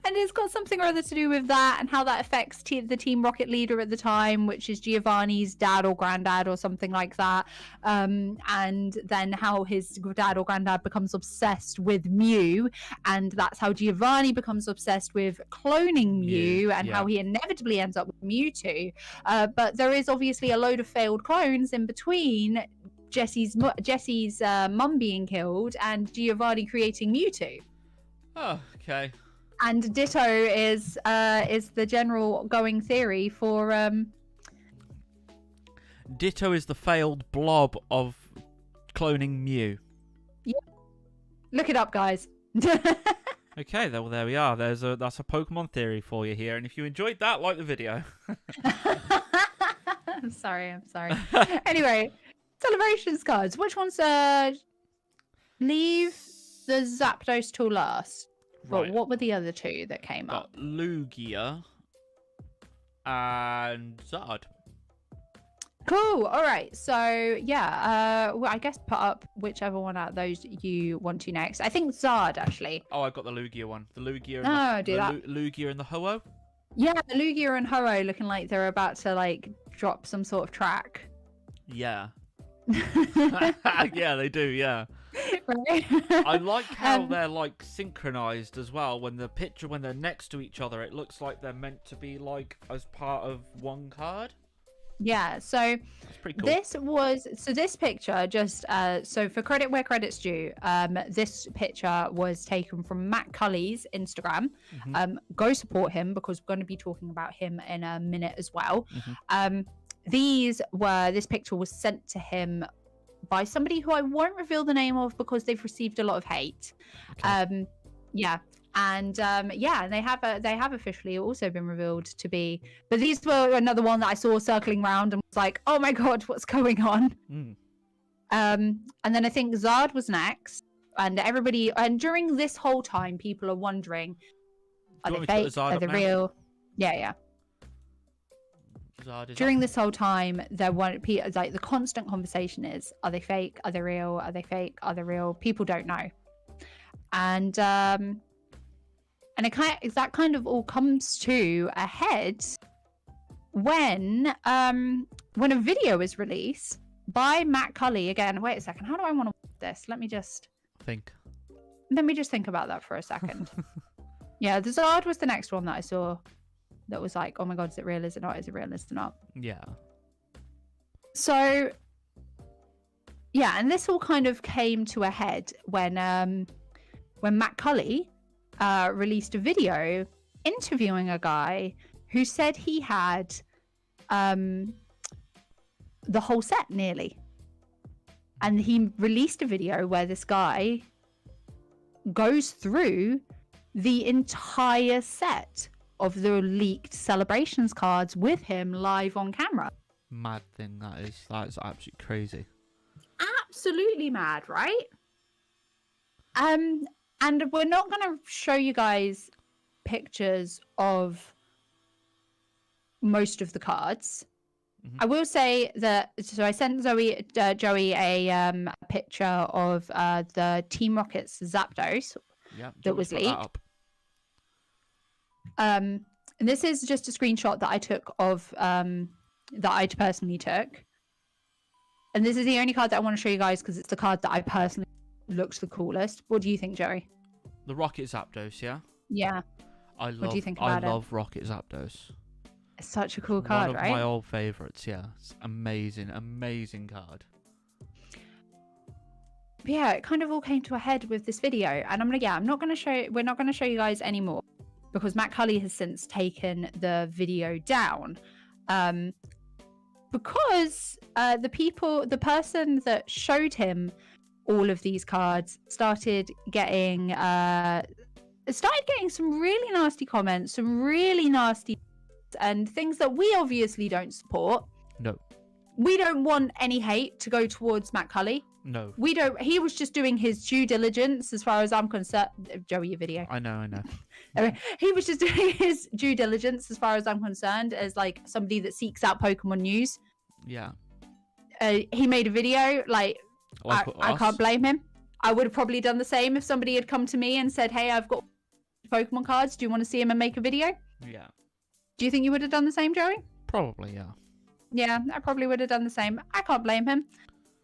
And it's got something or other to do with that and how that affects the Team Rocket leader at the time, which is Giovanni's dad or granddad or something like that. And then how his dad or granddad becomes obsessed with Mew. And that's how Giovanni becomes obsessed with cloning Mew and how he inevitably ends up with Mewtwo. But there is obviously a load of failed clones in between Jesse's mum being killed and Giovanni creating Mewtwo. Oh, okay. And Ditto is the general going theory for Ditto is the failed blob of cloning Mew. Yeah. Look it up, guys. Okay, well there we are. That's a Pokemon theory for you here. And if you enjoyed that, like the video. I'm sorry. Anyway, celebrations cards. Which ones leave the Zapdos till last? Right. But what were the other two that came up? Lugia and Zard. Cool. All right. So yeah, well, I guess put up whichever one out of those you want to next. I think Zard actually. Oh, I got the Lugia one. The Lugia. Lugia and the Ho-Oh. Yeah, Lugia and Ho-Oh looking like they're about to like drop some sort of track. Yeah. Yeah, they do. Yeah. Right. I like how they're like synchronized as well. When they're next to each other, it looks like they're meant to be like as part of one card. Yeah, so that's pretty cool. This picture just so for credit where credit's due, this picture was taken from Matt Cully's Instagram. Go support him because we're going to be talking about him in a minute as well. This picture was sent to him by somebody who I won't reveal the name of because they've received a lot of hate. Okay. And they have officially also been revealed to be. But these were another one that I saw circling around and was like, oh my god, what's going on? And then I think Zard was next, and during this whole time, people are wondering, are they fake? Are they real? Yeah. During this whole time, there were like the constant conversation is: are they fake? Are they real? Are they fake? Are they real? People don't know, and that kind of all comes to a head when a video is released by Matt Cully again. Wait a second, how do I want to this? Let me just think about that for a second. Yeah, the Zard was the next one that I saw. That was like, oh my god, is it real? Is it not? Is it real? Is it not? Yeah. So, yeah, and this all kind of came to a head when Matt Cully released a video interviewing a guy who said he had the whole set nearly. And he released a video where this guy goes through the entire set of the leaked celebrations cards with him live on camera. Mad thing that is. That's absolutely crazy. Absolutely mad, right? And we're not going to show you guys pictures of most of the cards. I will say that, so I sent Joey a picture of the Team Rocket's Zapdos that was leaked. And this is just a screenshot that I took of that I personally took, and this is the only card that I want to show you guys because it's the card that I personally looked the coolest. What do you think, Joey? The Rocket Zapdos, yeah. What do you think about it? I love Rocket Zapdos. It's such a cool card, right? One of my old favorites. Yeah, it's amazing card. But yeah, it kind of all came to a head with this video, and we're not going to show you guys anymore. Because Matt Cully has since taken the video down, because the person that showed him all of these cards started getting some really nasty comments, some really nasty and things that we obviously don't support. No, we don't want any hate to go towards Matt Cully. No, we don't. He was just doing his due diligence, as far as I'm concerned. Joey, your video. I know. He was just doing his due diligence, as far as I'm concerned, as like somebody that seeks out Pokemon news. Yeah. He made a video. Like, I can't blame him. I would have probably done the same if somebody had come to me and said, hey, I've got Pokemon cards. Do you want to see them and make a video? Yeah. Do you think you would have done the same, Joey? Probably, yeah. Yeah, I probably would have done the same. I can't blame him.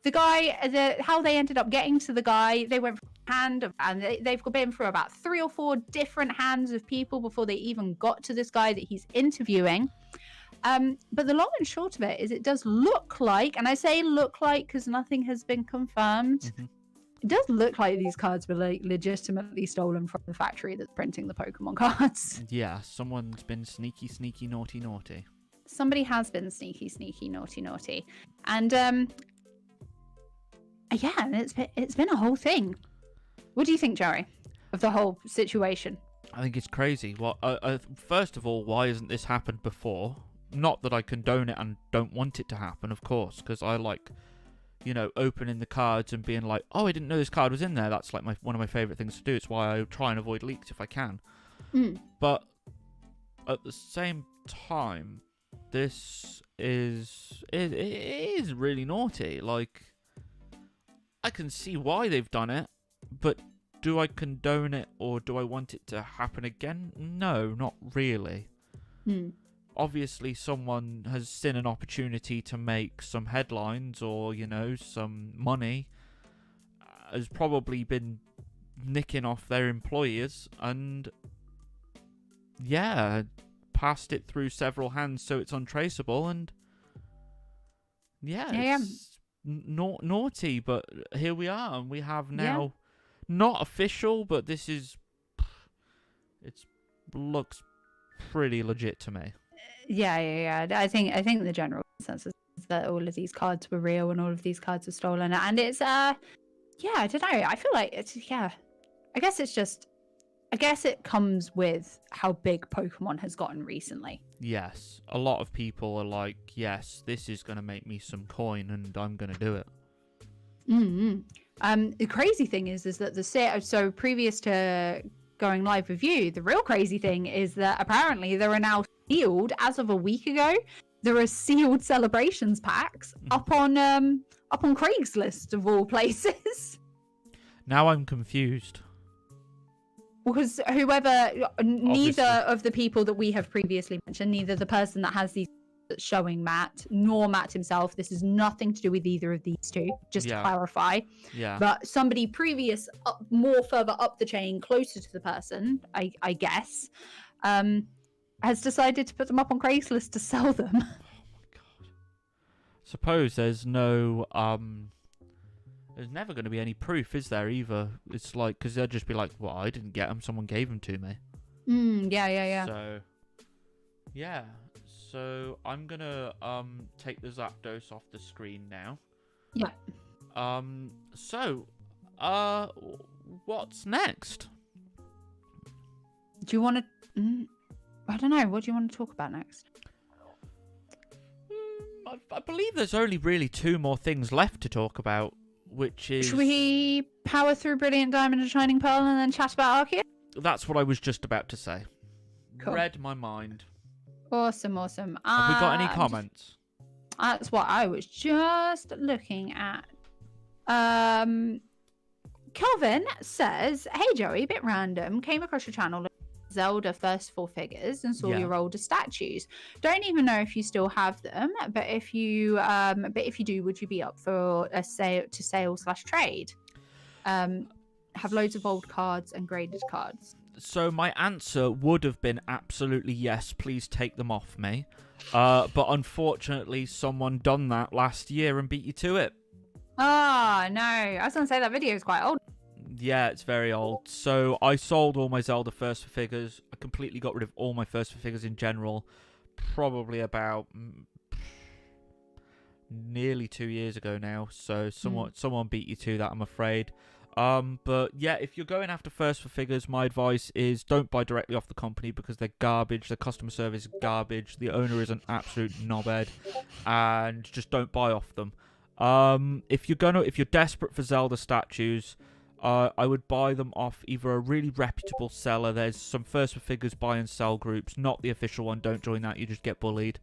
The guy, how they ended up getting to the guy, they went and they've been through about 3 or 4 different hands of people before they even got to this guy that he's interviewing. But the long and short of it is it does look like, and I say look like because nothing has been confirmed, it does look like these cards were like legitimately stolen from the factory that's printing the Pokemon cards. Yeah, someone's been sneaky, sneaky, naughty, naughty. Somebody has been sneaky, sneaky, naughty, naughty. And yeah, it's been a whole thing. What do you think, Jerry, of the whole situation? I think it's crazy. Well, first of all, why hasn't this happened before? Not that I condone it and don't want it to happen, of course, because I like, opening the cards and being like, oh, I didn't know this card was in there. That's like one of my favourite things to do. It's why I try and avoid leaks if I can. But at the same time, this is it is really naughty. Like, I can see why they've done it, but do I condone it or do I want it to happen again? No, not really. Obviously, someone has seen an opportunity to make some headlines or, some money, has probably been nicking off their employers and, yeah, passed it through several hands so it's untraceable and, it's naughty, but here we are and we have now not official, but this is looks pretty legit to me. Yeah. I think the general consensus is that all of these cards were real and all of these cards were stolen, and it's I don't know. I feel like it's I guess it comes with how big Pokemon has gotten recently. Yes, a lot of people are like, yes, this is going to make me some coin and I'm going to do it. The crazy thing is that so previous to going live with you, the real crazy thing is that apparently there are now sealed, as of a week ago, there are sealed celebrations packs up on Craigslist of all places. Now I'm confused. Because neither of the people that we have previously mentioned, neither the person that has these showing Matt, nor Matt himself, this has nothing to do with either of these two, just to clarify. Yeah. But somebody previous, more further up the chain, closer to the person, I guess, has decided to put them up on Craigslist to sell them. Oh my god. Suppose there's no, there's never going to be any proof, is there, either? It's like, because they'll just be like, well, I didn't get them, someone gave them to me. Yeah. So, yeah. So, I'm going to take the Zapdos off the screen now. Yeah. So, what's next? Do you want to... I don't know. What do you want to talk about next? I believe there's only really 2 more things left to talk about. Which is... Should we power through Brilliant Diamond and Shining Pearl and then chat about Arceus? That's what I was just about to say. Cool. Read my mind. Awesome. Have we got any comments? That's what I was just looking at. Kelvin says, hey Joey, bit random. Came across your channel Zelda first 4 figures and saw your older statues. Don't even know if you still have them, but if you do, would you be up for a sale/trade? Have loads of old cards and graded cards. So my answer would have been absolutely yes, please take them off me. But unfortunately someone done that last year and beat you to it. Oh no, I was gonna say that video is quite old. Yeah, it's very old. So I sold all my Zelda first figures. I completely got rid of all my first figures in general. Probably about nearly 2 years ago now. So someone beat you to that, I'm afraid. But yeah, if you're going after first figures, my advice is don't buy directly off the company because they're garbage. The customer service is garbage. The owner is an absolute knobhead, and just don't buy off them. If you're desperate for Zelda statues, I would buy them off either a really reputable seller. There's some first figures buy and sell groups, not the official one. Don't join that, you just get bullied.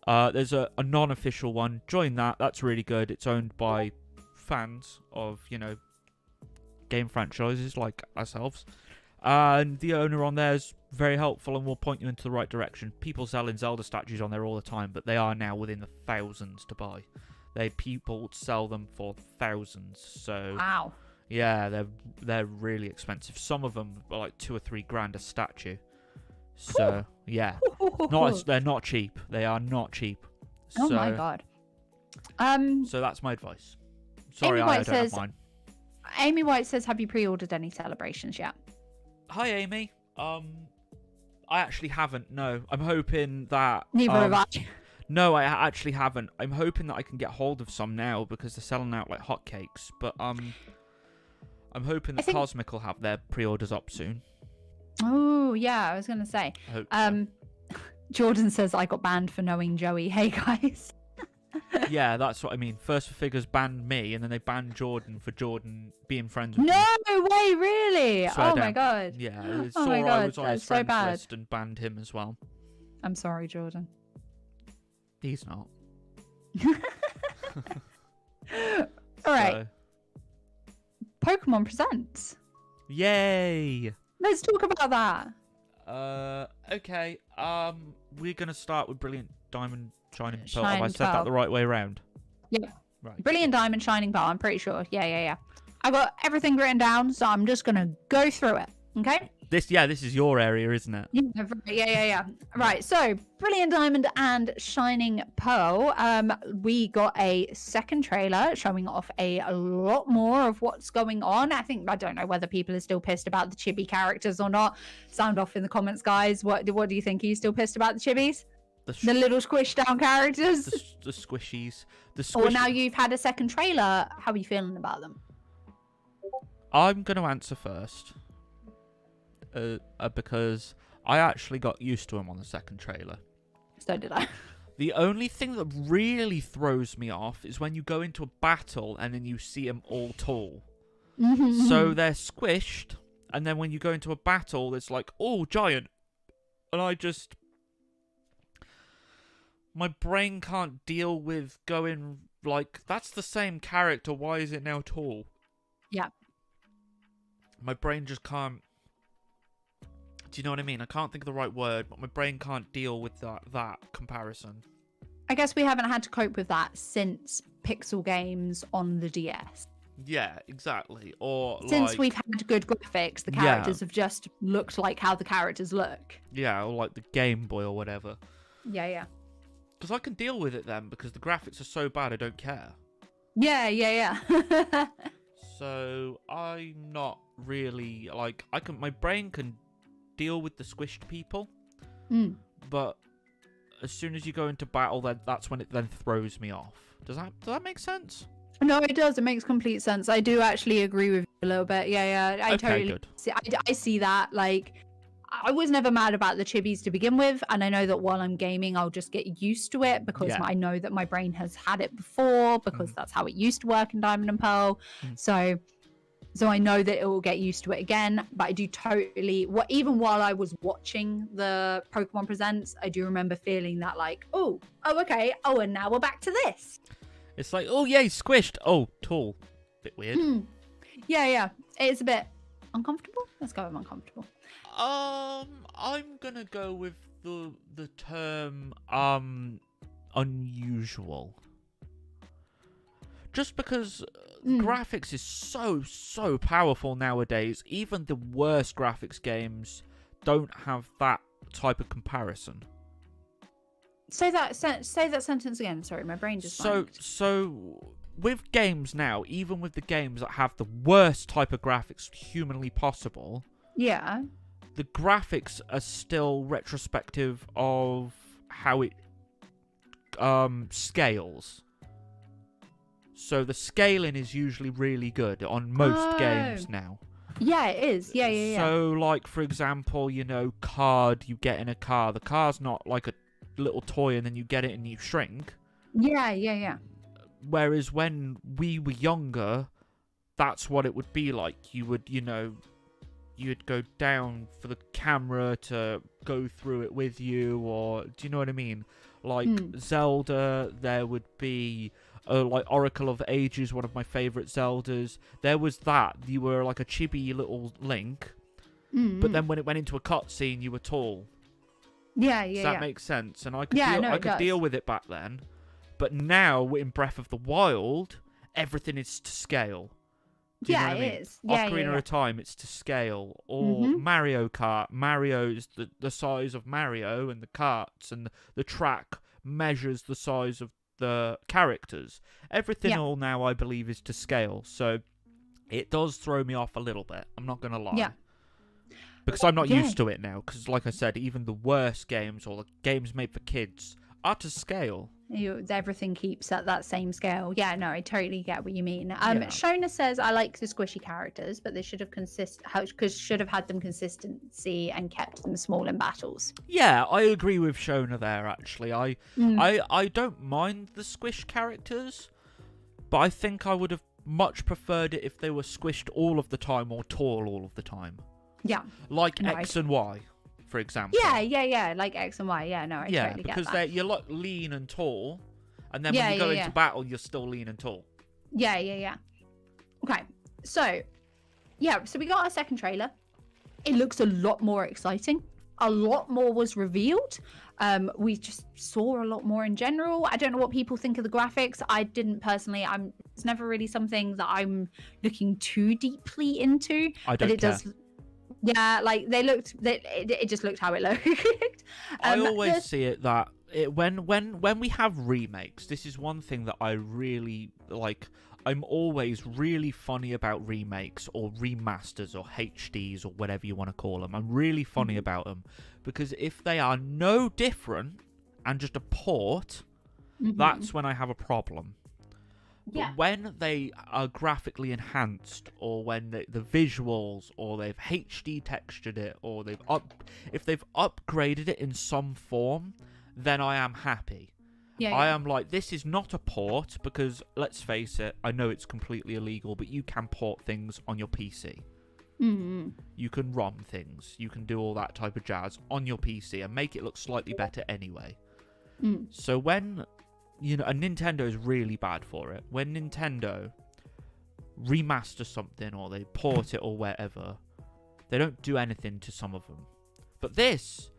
There's a non-official one. Join that. That's really good. It's owned by fans of, game franchises like ourselves. And the owner on there is very helpful and will point you into the right direction. People selling Zelda statues on there all the time, but they are now within the thousands to buy. People sell them for thousands. So Wow. yeah, they're really expensive. Some of them are like $2 or $3 grand a statue. So yeah, they're not cheap. They are not cheap. Oh my god. So that's my advice. Sorry, Amy I White don't have says, mine. Amy White says, have you pre-ordered any celebrations yet? Hi, Amy. I actually haven't. No, I'm hoping that. Neither have I. No, I actually haven't. I'm hoping that I can get hold of some now because they're selling out like hotcakes. But I'm hoping that Cosmic will have their pre-orders up soon. Oh yeah, I was gonna say. I hope so. Jordan says I got banned for knowing Joey. Hey guys. Yeah, that's what I mean. First Figures banned me, and then they banned Jordan for Jordan being friends with me. No way, really? Swear Oh down. my god. Yeah, Oh saw my I God, was on his that's so friends bad. list and banned him as well. I'm sorry, Jordan. He's not. All right. So, Pokemon Presents. yay! Let's talk about that. Okay. We're gonna start with Brilliant Diamond Shining Pearl. Have I Shining said that Pearl. the right way around? Yeah. Right. Brilliant Diamond Shining Pearl, I'm pretty sure. Yeah. I got everything written down, so I'm just gonna go through it. Okay? This is your area, isn't it? Yeah. Right, so Brilliant Diamond and Shining Pearl. We got a second trailer showing off a lot more of what's going on. I don't know whether people are still pissed about the chibi characters or not. Sound off in the comments, guys. What do you think? Are you still pissed about the chibis? The little squished down characters? The squishies. Or now you've had a second trailer, how are you feeling about them? I'm going to answer first. Because I actually got used to him on the second trailer. So did I. The only thing that really throws me off is when you go into a battle and then you see them all tall. So they're squished, and then when you go into a battle, it's like, oh, giant. And my brain can't deal with going, like, that's the same character, why is it now tall? Yeah. My brain just can't. Do you know what I mean? I can't think of the right word, but my brain can't deal with that comparison. I guess we haven't had to cope with that since Pixel games on the DS. Yeah, exactly. Or since we've had good graphics, the characters have just looked like how the characters look. Yeah, or like the Game Boy or whatever. Yeah. Because I can deal with it then, because the graphics are so bad I don't care. Yeah. So I'm not really like my brain can deal with the squished people, but as soon as you go into battle, that's when it then throws me off. Does that make sense? No, it does. It makes complete sense. I do actually agree with you a little bit. Yeah. I totally good. I see that. Like, I was never mad about the chibis to begin with, and I know that while I'm gaming, I'll just get used to it because I know that my brain has had it before because that's how it used to work in Diamond and Pearl. So I know that it will get used to it again, but I do totally. Even while I was watching the Pokemon Presents, I do remember feeling that like, oh, okay, and now we're back to this. It's like, oh yay, squished. Oh, tall. Bit weird. Yeah. It's a bit uncomfortable. Let's go with uncomfortable. I'm gonna go with the term unusual. Just because graphics is so powerful nowadays. Even the worst graphics games don't have that type of comparison. Say that sentence again. Sorry, my brain just blanked. So with games now, even with the games that have the worst type of graphics humanly possible, yeah, the graphics are still retrospective of how it scales. So the scaling is usually really good on most games now. Yeah, it is. Yeah. So, like, for example, card you get in a car. The car's not like a little toy and then you get it and you shrink. Yeah. Whereas when we were younger, that's what it would be like. You would, you'd go down for the camera to go through it with you, or do you know what I mean? Like Zelda, there would be like Oracle of Ages, one of my favourite Zeldas. There was that. You were like a chibi little Link, but then when it went into a cutscene, you were tall. Yeah, Does yeah, that make sense? And I could it could does. deal with it back then. But now, in Breath of the Wild, everything is to scale. Do you know what I mean? It is. Yeah, Ocarina of Time, it's to scale. Or Mario Kart. Mario's the size of Mario, and the carts and the track measures the size of the characters. Everything all now, I believe, is to scale. So it does throw me off a little bit. I'm not going to lie. Yeah. Because I'm not used to it now. Because, like I said, even the worst games or the games made for kids are to scale. Everything keeps at that same scale. Yeah, no, I totally get what you mean. Shona says, I like the squishy characters, but they should have had them consistency and kept them small in battles. Yeah, I agree with Shona there, actually. I don't mind the squish characters, but I think I would have much preferred it if they were squished all of the time or tall all of the time. Yeah. Like X and Y, for example. Yeah, like X and Y. Yeah, no, I totally get that. Yeah, because you're like lean and tall, and then when you go into battle, you're still lean and tall. Yeah. Okay, so we got our second trailer. It looks a lot more exciting. A lot more was revealed. We just saw a lot more in general. I don't know what people think of the graphics. I didn't personally. It's never really something that I'm looking too deeply into. I don't care. Yeah, like it just looked how it looked. I always see it that when we have remakes, this is one thing that I really like. I'm always really funny about remakes or remasters or HDs or whatever you want to call them. I'm really funny about them because if they are no different and just a port, that's when I have a problem. But when they are graphically enhanced, or when the visuals, or they've HD textured it, or if they've upgraded it in some form, then I am happy. I am like, this is not a port, because let's face it, I know it's completely illegal, but you can port things on your PC. You can ROM things, you can do all that type of jazz on your PC and make it look slightly better anyway. So when and Nintendo is really bad for it. When Nintendo remaster something or they port it or whatever, they don't do anything to some of them. But this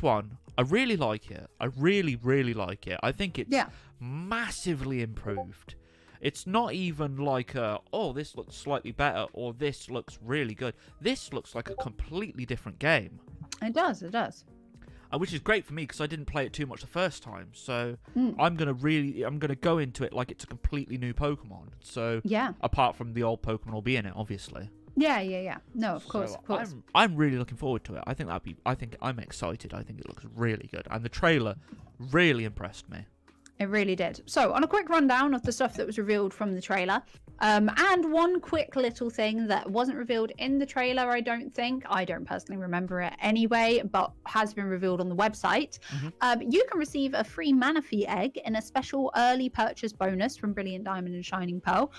one, I really like it. I really, really like it. I think it's massively improved. It's not even like, this looks slightly better or this looks really good. This looks like a completely different game. It does. Which is great for me because I didn't play it too much the first time. So I'm gonna go into it like it's a completely new Pokemon. So apart from the old Pokemon will be in it, obviously. Yeah. No, of course. I'm really looking forward to it. I think I'm excited. I think it looks really good, and the trailer really impressed me. It really did. So, on a quick rundown of the stuff that was revealed from the trailer, and one quick little thing that wasn't revealed in the trailer, I don't personally remember it anyway, but has been revealed on the website. You can receive a free Manaphy egg in a special early purchase bonus from Brilliant Diamond and Shining Pearl.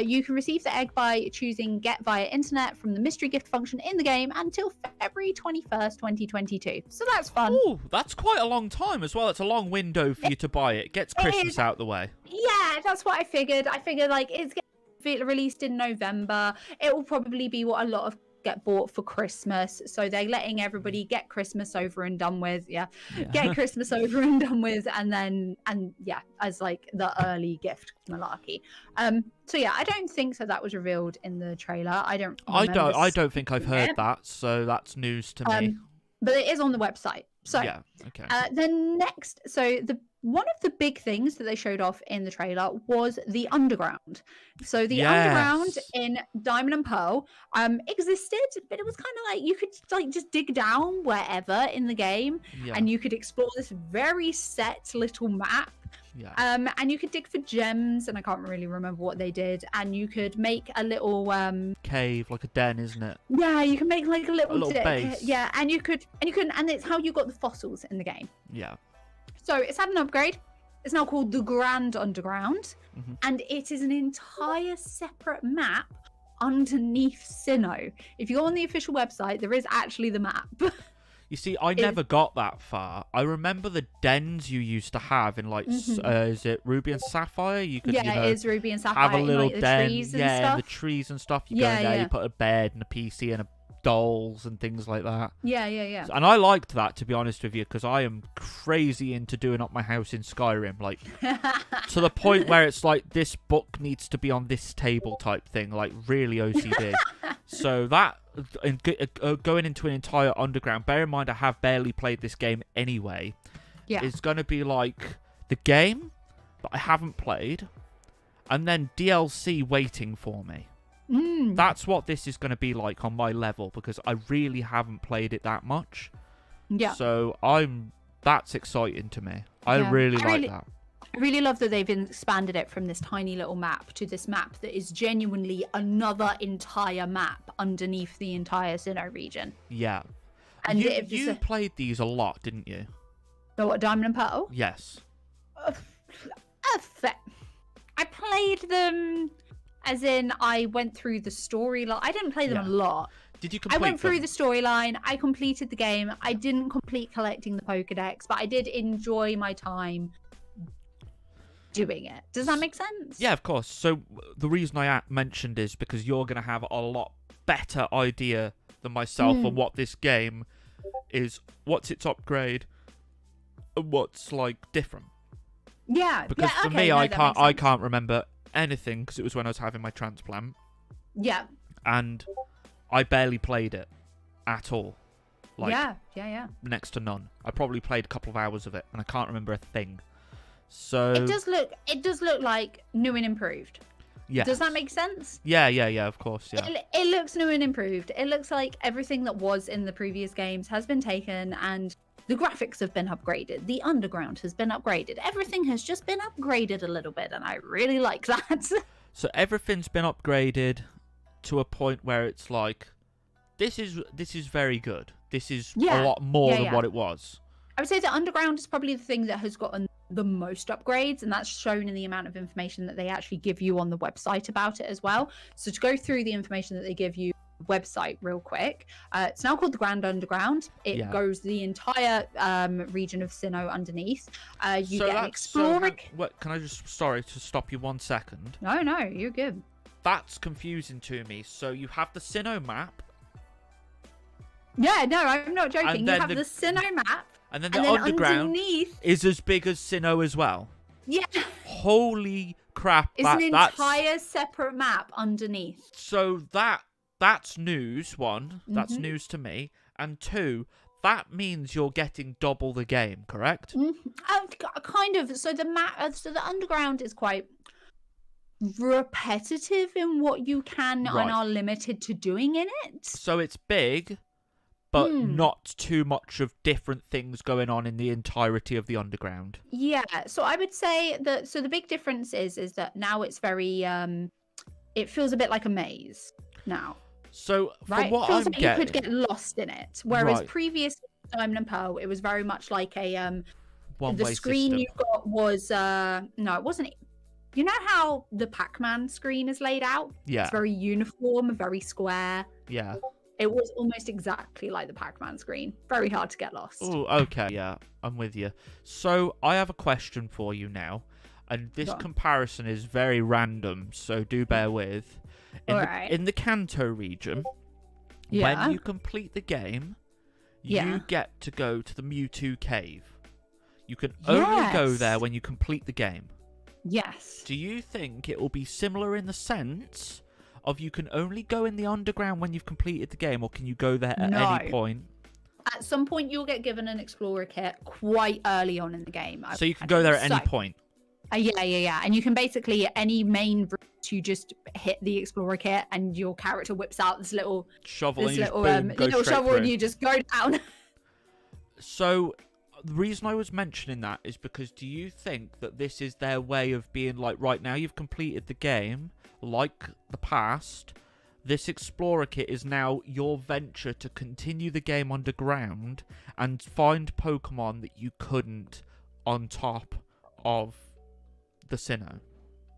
You can receive the egg by choosing Get Via Internet from the mystery gift function in the game until February 21st, 2022. So that's fun. Oh, that's quite a long time as well. It's a long window for you to buy it. Gets Christmas out the way. Yeah, that's what I figured. I figured like it's getting released in November. It will probably be what a lot of get bought for Christmas. So they're letting everybody get Christmas over and done with. Yeah. Get Christmas over and done with, as like the early gift malarkey. So yeah, I don't think so. That was revealed in the trailer. I don't think I've heard that. So that's news to me. But it is on the website. So yeah, okay. One of the big things that they showed off in the trailer was the underground. So the underground in Diamond and Pearl existed, but it was kind of like you could like just dig down wherever in the game, and you could explore this very set little map. And you could dig for gems, and I can't really remember what they did. And you could make a little cave, like a den, isn't it? Yeah, you can make like a little base. Yeah, and it's how you got the fossils in the game. Yeah. So it's had an upgrade. It's now called the Grand Underground, and it is an entire separate map underneath Sinnoh. If you go on the official website, there is actually the map. You see, I never got that far. I remember the dens you used to have in, like, is it Ruby and Sapphire? You could, it is Ruby and Sapphire. have a little like, the den. trees and yeah, stuff. and the trees and stuff. You go in there, you put a bed and a PC and a dolls and things like that. Yeah. And I liked that, to be honest with you, because I am crazy into doing up my house in Skyrim, like to the point where it's like this book needs to be on this table type thing, like really OCD. So that going into an entire underground, bear in mind I have barely played this game anyway. Yeah, it's going to be like the game that I haven't played, and then DLC waiting for me. That's what this is going to be like on my level, because I really haven't played it that much. Yeah. So that's exciting to me. I really like that. I really love that they've expanded it from this tiny little map to this map that is genuinely another entire map underneath the entire Sinnoh region. Yeah. And you played these a lot, didn't you? The what, Diamond and Pearl? Yes. I played them as in I went through the storyline. I didn't play them a lot. Did you complete I went through them? the storyline. I completed the game. I didn't complete collecting the Pokedex, but I did enjoy my time doing it. Does that make sense? Yeah, of course. So the reason I mentioned is because you're going to have a lot better idea than myself on what this game is, what's its upgrade, and what's like different. Yeah, because for me, I can't remember anything because it was when I was having my transplant. Yeah. And I barely played it at all. Like, yeah. Next to none. I probably played a couple of hours of it, and I can't remember a thing. So it does look like new and improved. Yeah. Does that make sense? Yeah, of course, yeah. It looks new and improved. It looks like everything that was in the previous games has been taken, and the graphics have been upgraded. The underground has been upgraded. Everything has just been upgraded a little bit, and I really like that. So everything's been upgraded to a point where it's like, this is very good. This is a lot more than what it was. I would say the underground is probably the thing that has gotten the most upgrades, and that's shown in the amount of information that they actually give you on the website about it as well. So to go through the information that they give you website real quick, it's now called the Grand Underground. It goes the entire region of Sinnoh underneath. You get an exploring. Can I just sorry to stop you 1 second? No, you're good. That's confusing to me. So you have the Sinnoh map. Yeah, no, I'm not joking. You have the Sinnoh map. And then the underground underneath is as big as Sinnoh as well. Yeah. Holy crap. It's an entire separate map underneath. So that's news, one. That's news to me. And two, that means you're getting double the game, correct? Kind of. So the underground is quite repetitive in what you can and are limited to doing in it. So it's big, but not too much of different things going on in the entirety of the underground. Yeah, so I would say that, so the big difference is that now it's very, it feels a bit like a maze now. So from what I'm getting, you could get lost in it. Whereas previous Diamond and Pearl, it was very much like a, the screen you got was, no, it wasn't. You know how the Pac-Man screen is laid out? Yeah. It's very uniform, very square. Yeah. It was almost exactly like the Pac-Man screen. Very hard to get lost. Oh, okay. Yeah, I'm with you. So I have a question for you now. And this comparison is very random, so do bear with. In the Kanto region, when you complete the game, you get to go to the Mewtwo cave. You can only go there when you complete the game. Yes. Do you think it will be similar in the sense of you can only go in the underground when you've completed the game, or can you go there at any point? At some point, you'll get given an Explorer kit quite early on in the game. So you can go there at any point? Yeah. And you can basically, at any main route, you just hit the Explorer kit and your character whips out this little shovel, and you just go down. So the reason I was mentioning that is because, do you think that this is their way of being like, right now you've completed the game, like the past, this Explorer kit is now your venture to continue the game underground and find Pokemon that you couldn't on top of the Sinnoh?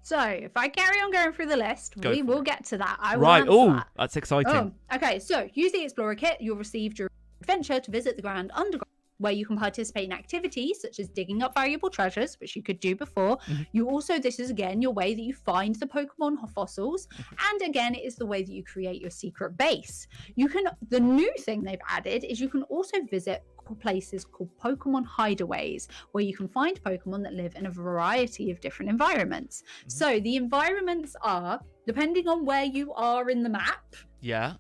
So, if I carry on going through the list, we will get to that. Right, oh, that's exciting. Okay, so use the Explorer kit. You'll receive adventure to visit the Grand Underground, where you can participate in activities such as digging up valuable treasures, which you could do before. You also, this is again your way that you find the Pokemon fossils, and again, it is the way that you create your secret base. The new thing they've added is you can also visit places called Pokemon Hideaways, where you can find Pokemon that live in a variety of different environments. So the environments are, depending on where you are in the map, the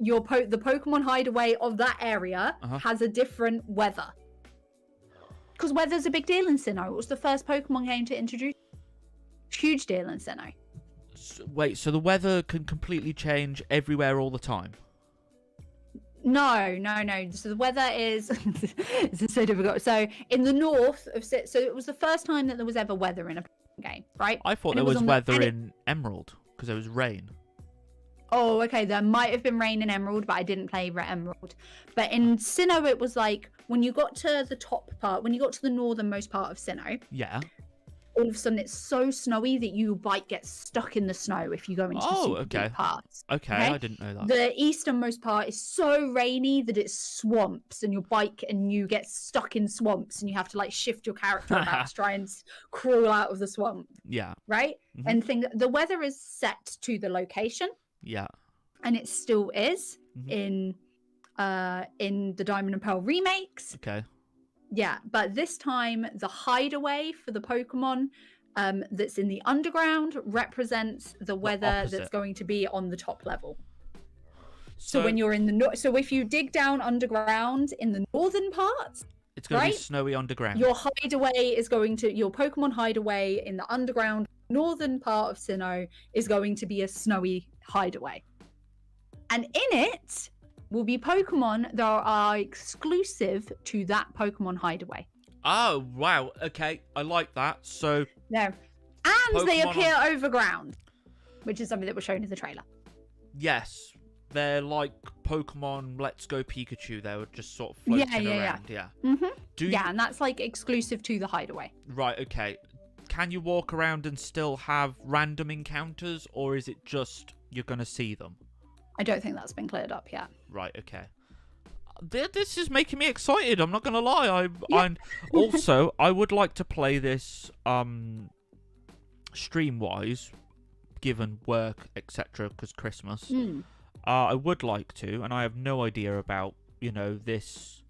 Pokemon Hideaway of that area has a different weather. Because weather's a big deal in Sinnoh. It was the first Pokemon game to introduce. Huge deal in Sinnoh. Wait, so the weather can completely change everywhere all the time? No. So the weather is it's so difficult. So in the north of so it was the first time that there was ever weather in a game, right? I thought there was weather in Emerald because there was rain. Oh, okay. There might have been rain in Emerald, but I didn't play Emerald. But in Sinnoh, it was like when you got to the top part, when you got to the northernmost part of Sinnoh. Yeah. All of a sudden, it's so snowy that you might get stuck in the snow if you go into super deep parts. Okay, I didn't know that. The easternmost part is so rainy that it's swamps, and your bike and you get stuck in swamps, and you have to like shift your character about to try and crawl out of the swamp. Yeah. Right? And the weather is set to the location. Yeah. And it still is in the Diamond and Pearl remakes. Okay. Yeah, but this time the hideaway for the Pokemon that's in the underground represents the weather that's going to be on the top level. So when you're in the so if you dig down underground in the northern parts, it's going to be snowy underground. Your hideaway is your Pokemon hideaway in the underground northern part of Sinnoh is going to be a snowy hideaway. And in it will be Pokemon that are exclusive to that Pokemon hideaway. Oh, wow. Okay, I like that. So and Pokemon they appear overground, which is something that was shown in the trailer. Yes, they're like Pokemon Let's Go Pikachu. They were just sort of floating around. Yeah. And that's like exclusive to the hideaway. Right, okay. Can you walk around and still have random encounters, or is it just you're going to see them? I don't think that's been cleared up yet. Right, okay. This is making me excited, I'm not going to lie. Also, I would like to play this stream-wise, given work, etc., because Christmas. I would like to, and I have no idea about, this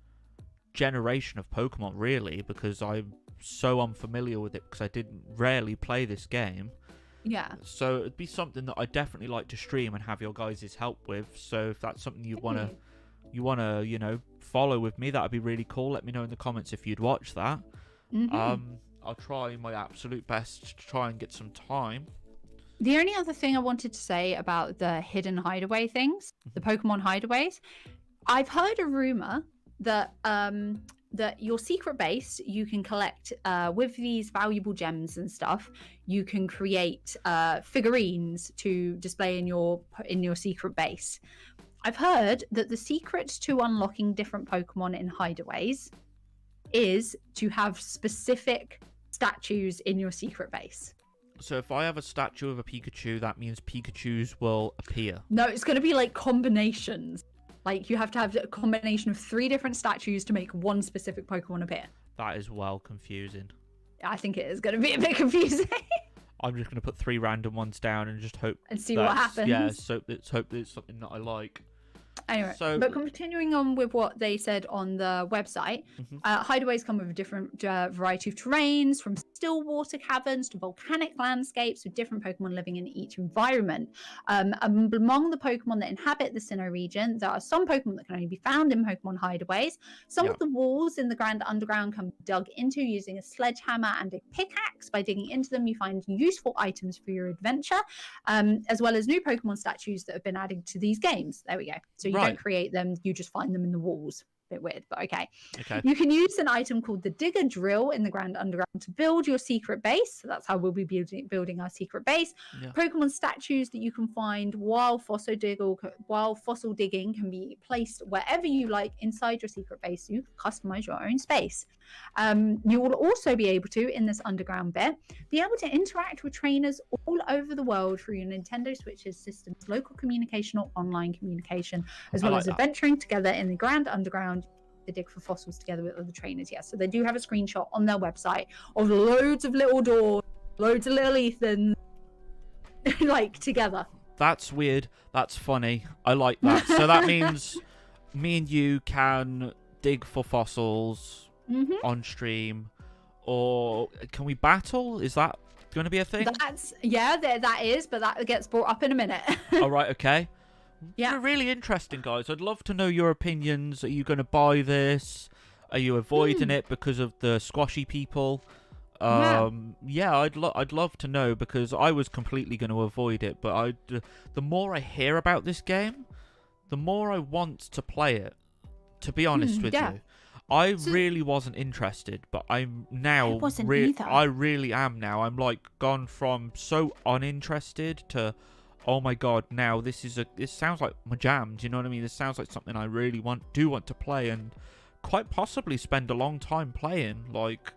generation of Pokemon, really, because I'm so unfamiliar with it, because I didn't rarely play this game. Yeah. So it'd be something that I'd definitely like to stream and have your guys' help with. So if that's something you wanna, follow with me, that'd be really cool. Let me know in the comments if you'd watch that. I'll try my absolute best to try and get some time. The only other thing I wanted to say about the hidden hideaway things, the Pokemon hideaways, I've heard a rumor that that your secret base you can collect with these valuable gems and stuff. You can create figurines to display in your secret base. I've heard that the secret to unlocking different Pokemon in hideaways is to have specific statues in your secret base. So if I have a statue of a Pikachu, that means Pikachus will appear. No, it's going to be like combinations. Like, you have to have a combination of 3 different statues to make one specific Pokemon appear. That is well confusing. I think it is going to be a bit confusing. I'm just going to put 3 random ones down and just hope... And see what happens. Yeah, so let's hope that it's something that I like. Anyway, but continuing on with what they said on the website, hideaways come with a different variety of terrains, from still water caverns to volcanic landscapes, with different Pokemon living in each environment. Among the Pokemon that inhabit the Sinnoh region, there are some Pokemon that can only be found in Pokemon hideaways. Some of the walls in the Grand Underground can be dug into using a sledgehammer and a pickaxe. By digging into them, you find useful items for your adventure, as well as new Pokemon statues that have been added to these games. There we go. So you don't create them, you just find them in the walls. bit weird, but okay. Okay. You can use an item called the Digger Drill in the Grand Underground to build your secret base. So that's how we'll be building our secret base. Yeah. Pokemon statues that you can find while fossil digging can be placed wherever you like inside your secret base. So you can customize your own space. You will also be able to, in this underground bit, be able to interact with trainers all over the world through your Nintendo Switch's system's local communication or online communication, as well as adventuring together in the Grand Underground to dig for fossils together with other trainers. Yes, so they do have a screenshot on their website of loads of little doors, loads of little Ethans, like together. That's weird. That's funny. I like that. So that means me and you can dig for fossils on stream, or can we battle? Is that going to be a thing? That is, but that gets brought up in a minute. All right, okay. Yeah, really interesting, guys. I'd love to know your opinions. Are you going to buy this? Are you avoiding it because of the squashy people? I'd love to know, because I was completely going to avoid it, but the more I hear about this game, the more I want to play it, to be honest with you. I really wasn't interested, but I'm now. I wasn't either. I really am now. I'm like gone from so uninterested to, oh my god! Now this sounds like my jam. Do you know what I mean? This sounds like something I really want to play, and quite possibly spend a long time playing. Like,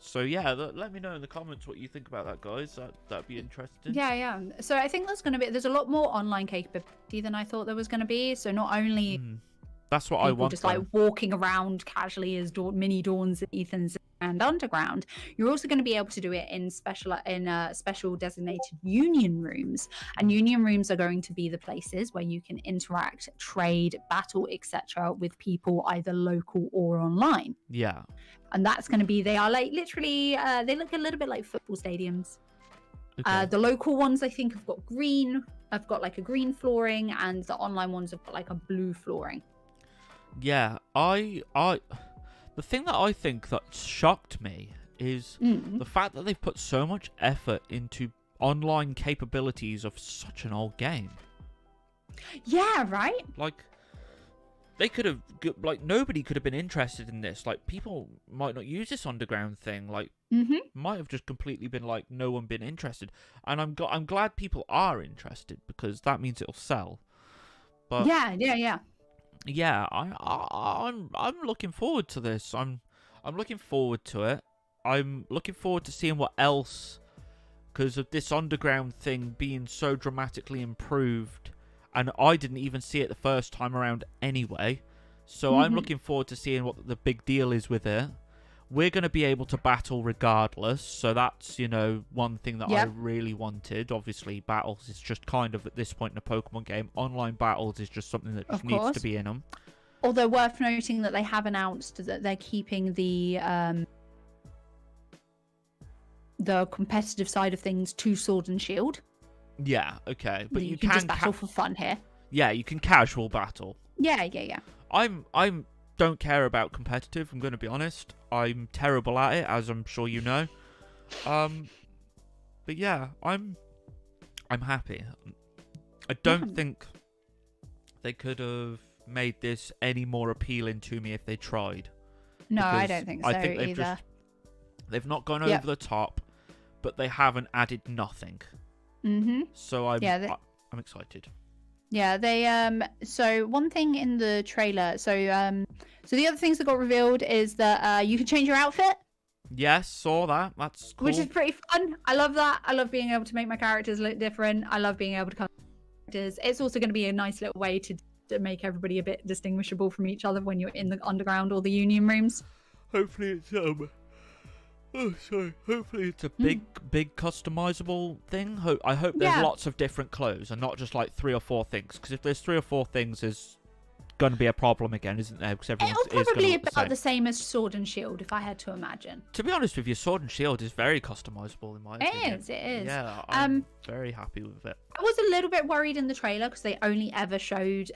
so yeah. Let me know in the comments what you think about that, guys. That'd be interesting. Yeah. So I think there's a lot more online capability than I thought there was going to be. So not only. That's what I want. Just like walking around casually as mini Dawns and Ethans and Underground. You're also going to be able to do it in special designated union rooms. And union rooms are going to be the places where you can interact, trade, battle, etc. with people either local or online. Yeah. And that's going to be, they are like literally, they look a little bit like football stadiums. Okay. The local ones I think have got green. I've got like a green flooring, and the online ones have got like a blue flooring. Yeah, the thing that I think that shocked me is the fact that they've put so much effort into online capabilities of such an old game. Yeah, right? Like, they could have, like, nobody could have been interested in this. Like, people might not use this underground thing. Like, might have just completely been like, no one been interested. And I'm glad people are interested, because that means it'll sell. But yeah, I'm looking forward to this. I'm looking forward to it. I'm looking forward to seeing what else, because of this underground thing being so dramatically improved, and I didn't even see it the first time around anyway. So I'm looking forward to seeing what the big deal is with it. We're going to be able to battle regardless, so that's, one thing that I really wanted. Obviously, battles is just kind of, at this point in a Pokemon game, online battles is just something that just needs to be in them. Although worth noting that they have announced that they're keeping the competitive side of things to Sword and Shield. Yeah, okay, but you can just battle for fun here. Yeah, you can casual battle. Yeah. I'm don't care about competitive, I'm going to be honest. I'm terrible at it, as I'm sure you know. But yeah, I'm happy. I don't think they could have made this any more appealing to me if they tried. No, I don't think so I think either. They've not gone over the top, but they haven't added nothing. So I'm excited. Yeah, they so one thing in the trailer, so the other things that got revealed is that you can change your outfit. Yes, saw that. That's cool. Which is pretty fun. I love that. I love being able to make my characters look different. I love being able to customize characters. It's also going to be a nice little way to make everybody a bit distinguishable from each other when you're in the underground or the union rooms. Hopefully it's hopefully it's a big customizable thing. I hope there's lots of different clothes and not just like 3 or 4 things. Because if there's 3 or 4 things, there's going to be a problem again, isn't there? Because everyone it'll probably be about the same as Sword and Shield, if I had to imagine. To be honest with you, Sword and Shield is very customizable in my opinion. It is. Yeah, I'm very happy with it. I was a little bit worried in the trailer because they only ever showed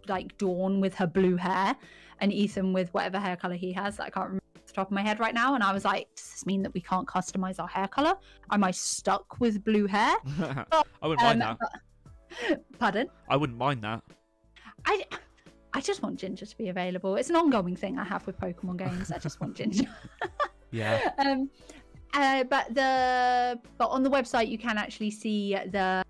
like Dawn with her blue hair and Ethan with whatever hair color he has. I can't remember off the top of my head right now. And I was like, does this mean that we can't customize our hair color? Am I stuck with blue hair? I wouldn't mind that. Pardon? I wouldn't mind that. I just want Ginger to be available. It's an ongoing thing I have with Pokemon games. I just want Ginger. Yeah. But on the website you can actually see the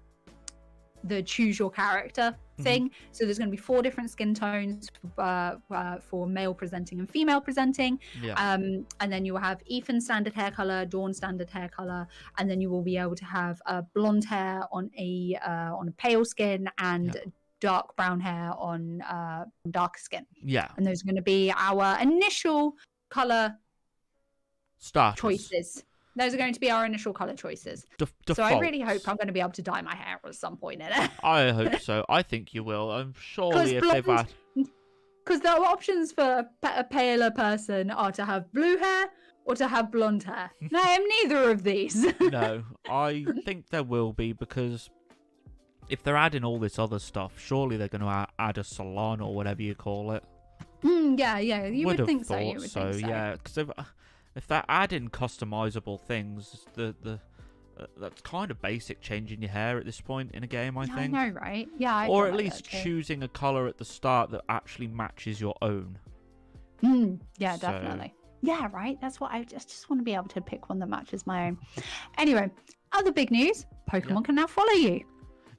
choose your character thing. So there's going to be 4 different skin tones for male presenting and female presenting. Yeah. And then you will have Ethan standard hair color, Dawn standard hair color, and then you will be able to have blonde hair on a pale skin and dark brown hair on darker skin. Yeah. And those are going to be our initial color choices. Those are going to be our initial color choices. So I really hope I'm going to be able to dye my hair at some point in it. I hope so. I think you will. I'm surely if they've had... Because the options for a paler person are to have blue hair or to have blonde hair. And I am neither of these. No, I think there will be, because if they're adding all this other stuff, surely they're going to add a salon or whatever you call it. Yeah. You would think so. You would think so. Yeah, because if they're adding customizable things, that's kind of basic, changing your hair at this point in a game, I think. I know, right? Yeah. Or at least choosing a color at the start that actually matches your own. Yeah, definitely. Yeah, right. That's what I just want to be able to pick one that matches my own. Anyway, other big news: Pokemon can now follow you.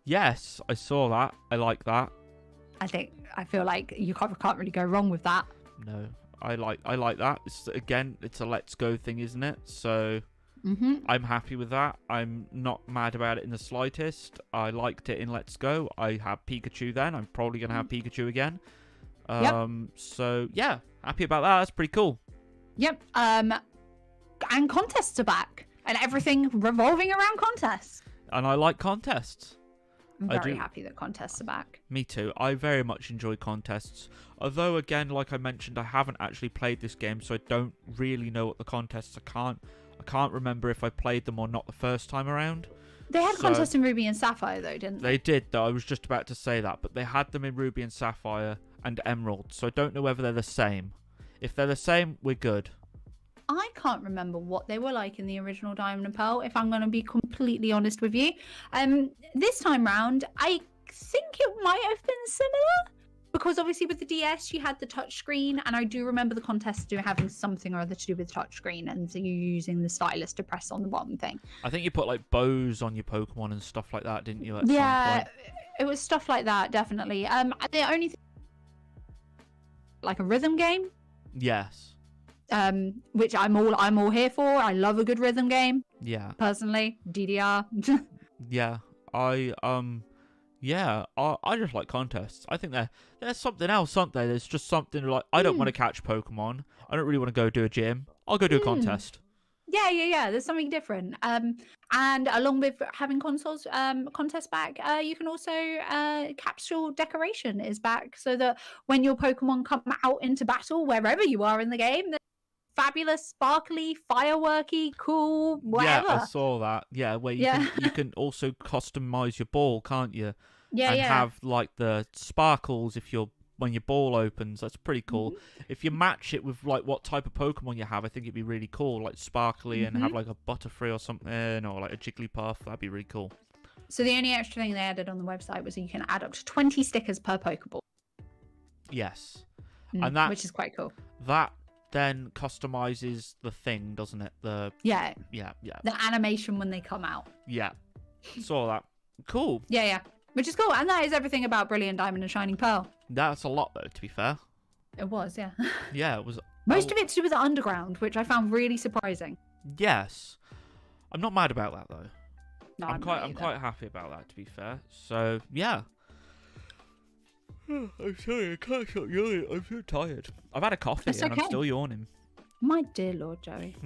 Yes, I saw that. I like that. I feel like you can't really go wrong with that. No. I like that. It's a Let's Go thing, isn't it? So I'm happy with that. I'm not mad about it in the slightest. I liked it in Let's Go. I had Pikachu then. I'm probably going to have Pikachu again. So, yeah, happy about that. That's pretty cool. Yep. And contests are back. And everything revolving around contests. And I like contests. I'm very happy that contests are back. Me too. I very much enjoy contests. Although, again, like I mentioned, I haven't actually played this game, so I don't really know what the contests are. I can't remember if I played them or not the first time around. They had contests in Ruby and Sapphire, though, didn't they? They did, though. I was just about to say that. But they had them in Ruby and Sapphire and Emerald, so I don't know whether they're the same. If they're the same, we're good. I can't remember what they were like in the original Diamond and Pearl, if I'm going to be completely honest with you. This time round, I think it might have been similar, because obviously with the DS, you had the touchscreen, and I do remember the contest having something or other to do with touchscreen, and so you using the stylus to press on the bottom thing. I think you put like bows on your Pokemon and stuff like that, didn't you? At some point? It was stuff like that, definitely. The only thing, like a rhythm game. Yes. Which I'm all here for. I love a good rhythm game. Yeah. Personally, DDR. Yeah. I just like contests. I think there's something else, aren't there? There's just something like, I don't want to catch Pokemon. I don't really want to go do a gym. I'll go do a contest. Yeah. There's something different. And along with having contests back, you can also capsule decoration is back, so that when your Pokemon come out into battle, wherever you are in the game, they're fabulous, sparkly, fireworky, cool, whatever. Yeah, I saw that. Yeah, where you can also customize your ball, can't you? Yeah, have like the sparkles when your ball opens. That's pretty cool. If you match it with like what type of Pokemon you have, I think it'd be really cool, like sparkly and have like a Butterfree or something, or like a Jigglypuff. That'd be really cool. So the only extra thing they added on the website was that you can add up to 20 stickers per Pokeball. Yes, and that, which is quite cool. That then customizes the thing, doesn't it? The animation when they come out. Yeah, saw that. Cool. Yeah. Which is cool, and that is everything about Brilliant Diamond and Shining Pearl. That's a lot, though, to be fair. It was, yeah. Yeah, it was. Most of it to do with the underground, which I found really surprising. Yes. I'm not mad about that, though. No, I'm quite happy about that, to be fair. So, yeah. I'm sorry, I can't stop yawning. I'm so tired. I've had a coffee and I'm still yawning. My dear Lord, Joey.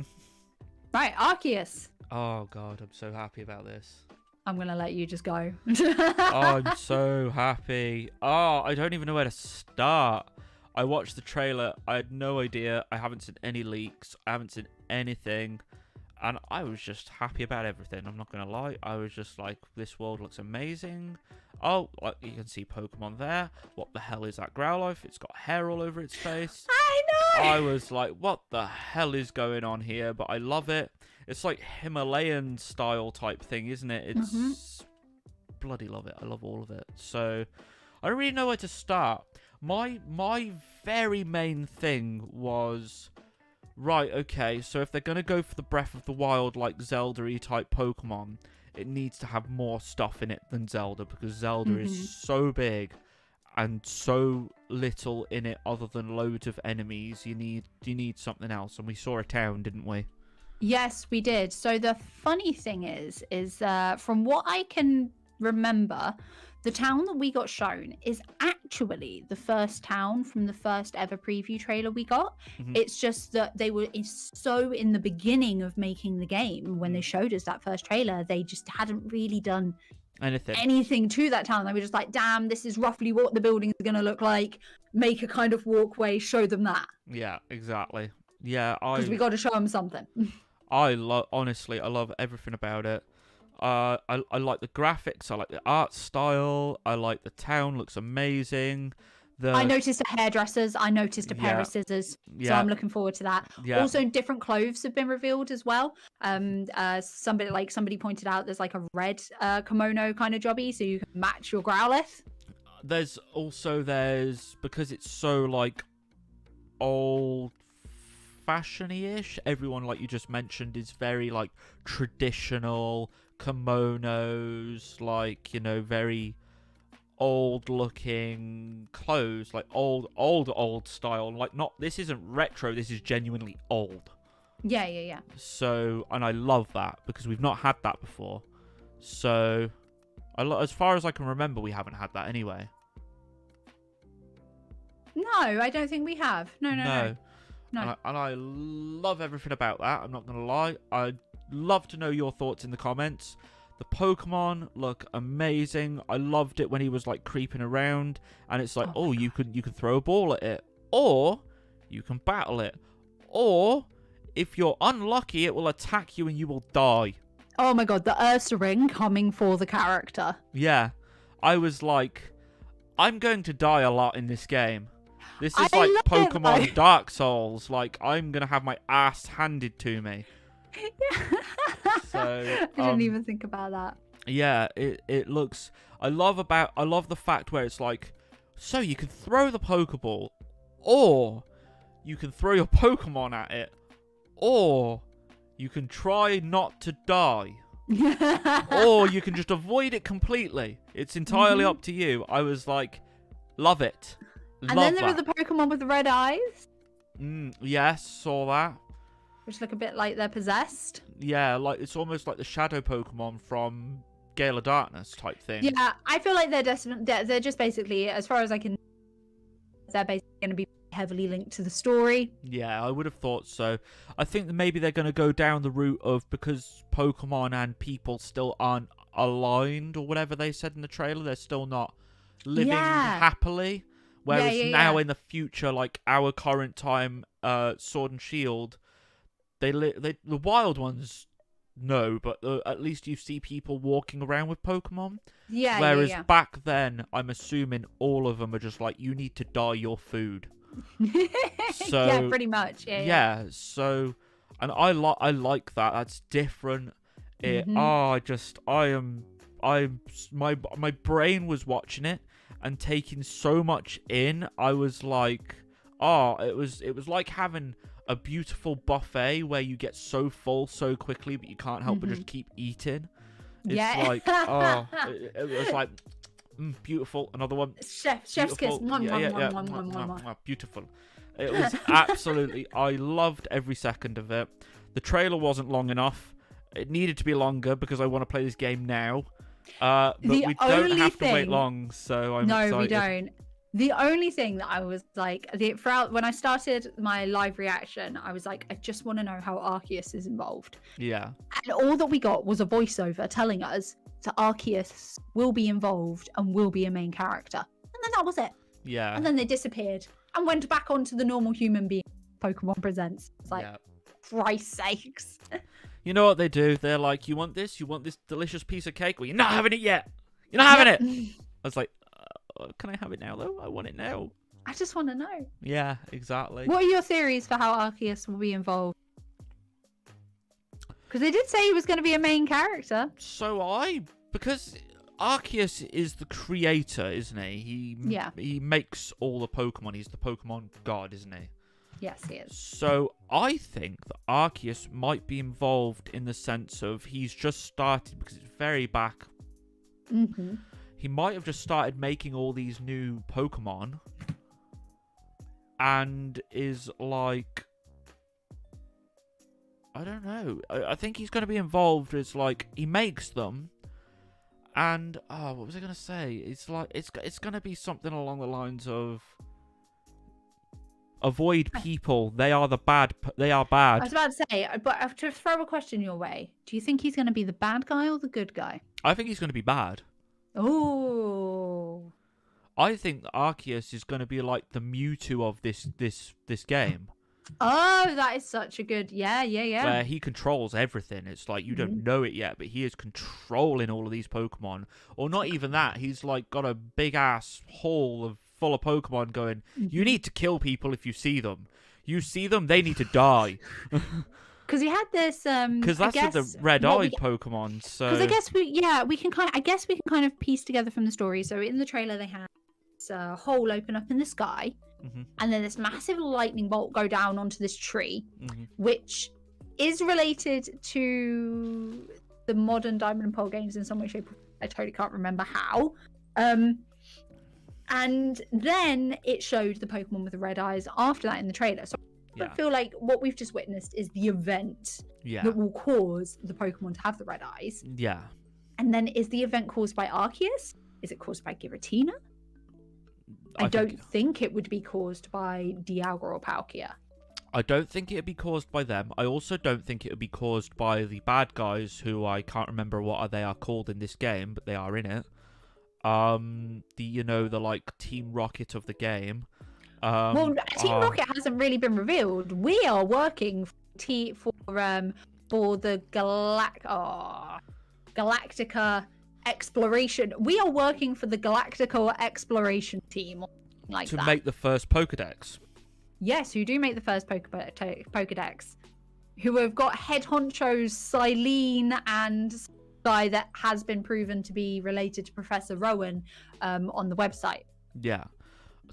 Right, Arceus. Oh, God, I'm so happy about this. I'm going to let you just go. Oh, I'm so happy. Oh, I don't even know where to start. I watched the trailer. I had no idea. I haven't seen any leaks. I haven't seen anything. And I was just happy about everything. I'm not going to lie. I was just like, this world looks amazing. Oh, like you can see Pokemon there. What the hell is that Growlithe? It's got hair all over its face. I know! I was like, what the hell is going on here? But I love it. It's like Himalayan style type thing, isn't it? It's bloody love it. I love all of it. So I don't really know where to start. My very main thing was, right, okay, so if they're going to go for the Breath of the Wild, like Zelda-y type Pokemon, it needs to have more stuff in it than Zelda, because Zelda is so big and so little in it other than loads of enemies. You need something else, and we saw a town, didn't we? Yes, we did. So the funny thing is from what I can remember, the town that we got shown is actually the first town from the first ever preview trailer we got. It's just that they were so in the beginning of making the game when they showed us that first trailer, they just hadn't really done anything to that town. They were just like, damn, this is roughly what the buildings are going to look like. Make a kind of walkway, show them that. Yeah, exactly. Yeah, because we got to show them something. Honestly, I love everything about it. I like the graphics. I like the art style. I like the town. Looks amazing. I noticed a hairdressers. I noticed a pair of scissors. So I'm looking forward to that. Yeah. Also, different clothes have been revealed as well. Somebody pointed out there's like a red kimono kind of jobby, so you can match your Growlithe. There's because it's so like old fashion-ish. Everyone, like you just mentioned, is very like traditional kimonos, like, you know, very old looking clothes, like old style. Like, not, this isn't retro, this is genuinely old. Yeah. So, and I love that because we've not had that before. So, as far as I can remember, we haven't had that anyway. No, I don't think we have. No. And I love everything about that. I'm not going to lie. I'd love to know your thoughts in the comments. The Pokemon look amazing. I loved it when he was like creeping around, and it's like, you can throw a ball at it, or you can battle it, or if you're unlucky, it will attack you and you will die. Oh my god, the Ursaring coming for the character. Yeah, I was like, I'm going to die a lot in this game. This is like Pokemon Dark Souls. Like, I'm going to have my ass handed to me. Yeah. So, I didn't even think about that. Yeah, it looks... I love the fact where it's like, so you can throw the Pokeball, or you can throw your Pokemon at it, or you can try not to die. Or you can just avoid it completely. It's entirely up to you. I was like, love it. And then there were the Pokemon with the red eyes. Yes, saw that. Which look a bit like they're possessed. Yeah, like it's almost like the shadow Pokemon from Gale of Darkness type thing. Yeah, I feel like they're just basically, as far as I can, they're basically going to be heavily linked to the story. Yeah, I would have thought so. I think that maybe they're going to go down the route of, because Pokemon and people still aren't aligned, or whatever they said in the trailer, they're still not living happily. Whereas now in the future, like our current time, Sword and Shield, the wild ones, no, but at least you see people walking around with Pokemon. Yeah. Whereas back then, I'm assuming all of them are just like, you need to dye your food. So yeah, pretty much. Yeah. So, and I like that. That's different. My brain was watching it and taking so much in. I was like, it was like having a beautiful buffet where you get so full so quickly, but you can't help but just keep eating. It's like, it was like, beautiful. Another one. Chef's kiss. Beautiful. It was absolutely, I loved every second of it. The trailer wasn't long enough. It needed to be longer because I want to play this game now. But we don't have to wait long, so I'm excited. No, we don't. The only thing that I was like, when I started my live reaction, I was like, I just want to know how Arceus is involved. Yeah. And all that we got was a voiceover telling us that Arceus will be involved and will be a main character. And then that was it. Yeah. And then they disappeared and went back onto the normal human being Pokemon Presents. It's like, Christ's sakes. You know what they do? They're like, you want this delicious piece of cake? Well, you're not having it yet. You're not having it. I was like, can I have it now, though? I want it now. I just want to know. Yeah, exactly. What are your theories for how Arceus will be involved? Because they did say he was going to be a main character. So because Arceus is the creator, isn't he? He makes all the Pokemon. He's the Pokemon god, isn't he? Yes, he is. So I think that Arceus might be involved in the sense of he's just started, because it's very back. Mm-hmm. He might have just started making all these new Pokemon and is like, I don't know. I think he's going to be involved as like he makes them. And what was I gonna say? It's like it's gonna be something along the lines of avoid people. They are bad. I was about to say, but to throw a question your way, do you think he's gonna be the bad guy or the good guy? I think he's gonna be bad. Oh. I think that Arceus is gonna be like the Mewtwo of this game. Oh, that is such a good... Yeah. Where he controls everything. It's like you don't know it yet, but he is controlling all of these Pokemon. Or not even that. He's like got a big-ass hall full of Pokemon going, you need to kill people if you see them. You see them, they need to die. Because he had this... Because that's with the red-eyed Pokemon, so... Because I guess we can kind of piece together from the story. So in the trailer, they had this hole open up in the sky. Mm-hmm. And then this massive lightning bolt go down onto this tree, which is related to the modern Diamond and Pearl games in some way, shape, or I totally can't remember how. And then it showed the Pokemon with the red eyes after that in the trailer. So I feel like what we've just witnessed is the event that will cause the Pokemon to have the red eyes. Yeah. And then is the event caused by Arceus? Is it caused by Giratina? I don't think it would be caused by Dialga or Palkia. I don't think it would be caused by them. I also don't think it would be caused by the bad guys, who I can't remember what they are called in this game, but they are in it. The like Team Rocket of the game. Well, Team Rocket hasn't really been revealed. We are working for the Galactica Exploration. We are working for the Galactica Exploration team, like to make the first Pokedex. Yes, who do make the first Pokedex? Who have got head honchos Silene and guy that has been proven to be related to Professor Rowan on the website. Yeah.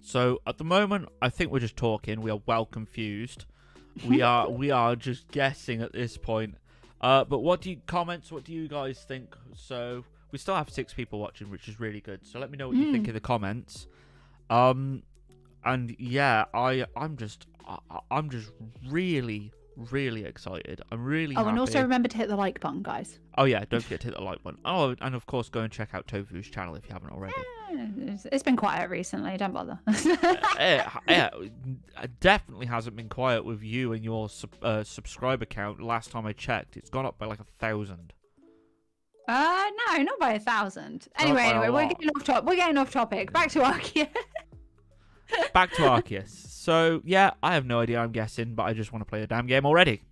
So at the moment, I think we're just talking. We are well confused. We are just guessing at this point. But what do you guys think? So we still have 6 people watching, which is really good. So let me know what you think in the comments. And yeah, I'm just really excited. I'm really happy. And also remember to hit the like button, guys. Oh yeah, don't forget to hit the like button. Oh, and of course, go and check out Tofu's channel if you haven't already. It's been quiet recently. Don't bother. It definitely hasn't been quiet with you and your subscriber count. Last time I checked, it's gone up by like 1,000. No, not by 1,000. Anyway, we're getting off topic. Back to Arceus. Back to Arceus. So yeah, I have no idea. I'm guessing, but I just want to play the damn game already.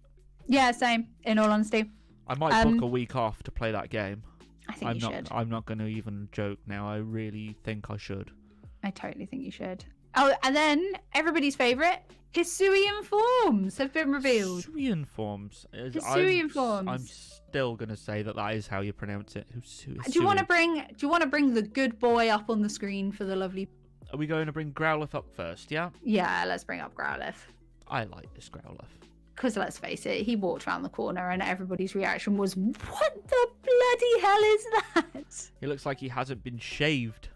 Yeah, same. In all honesty, I might book a week off to play that game. I think you should. I'm not going to even joke now. I really think I should. I totally think you should. Oh, and then everybody's favorite, Hisuian forms have been revealed. Hisuian forms. I'm still going to say that is how you pronounce it. Do you want to bring the good boy up on the screen for the lovely? Are we going to bring Growlithe up first? Yeah. Yeah, let's bring up Growlithe. I like this Growlithe. Because let's face it, he walked around the corner and everybody's reaction was, "What the bloody hell is that?" He looks like he hasn't been shaved.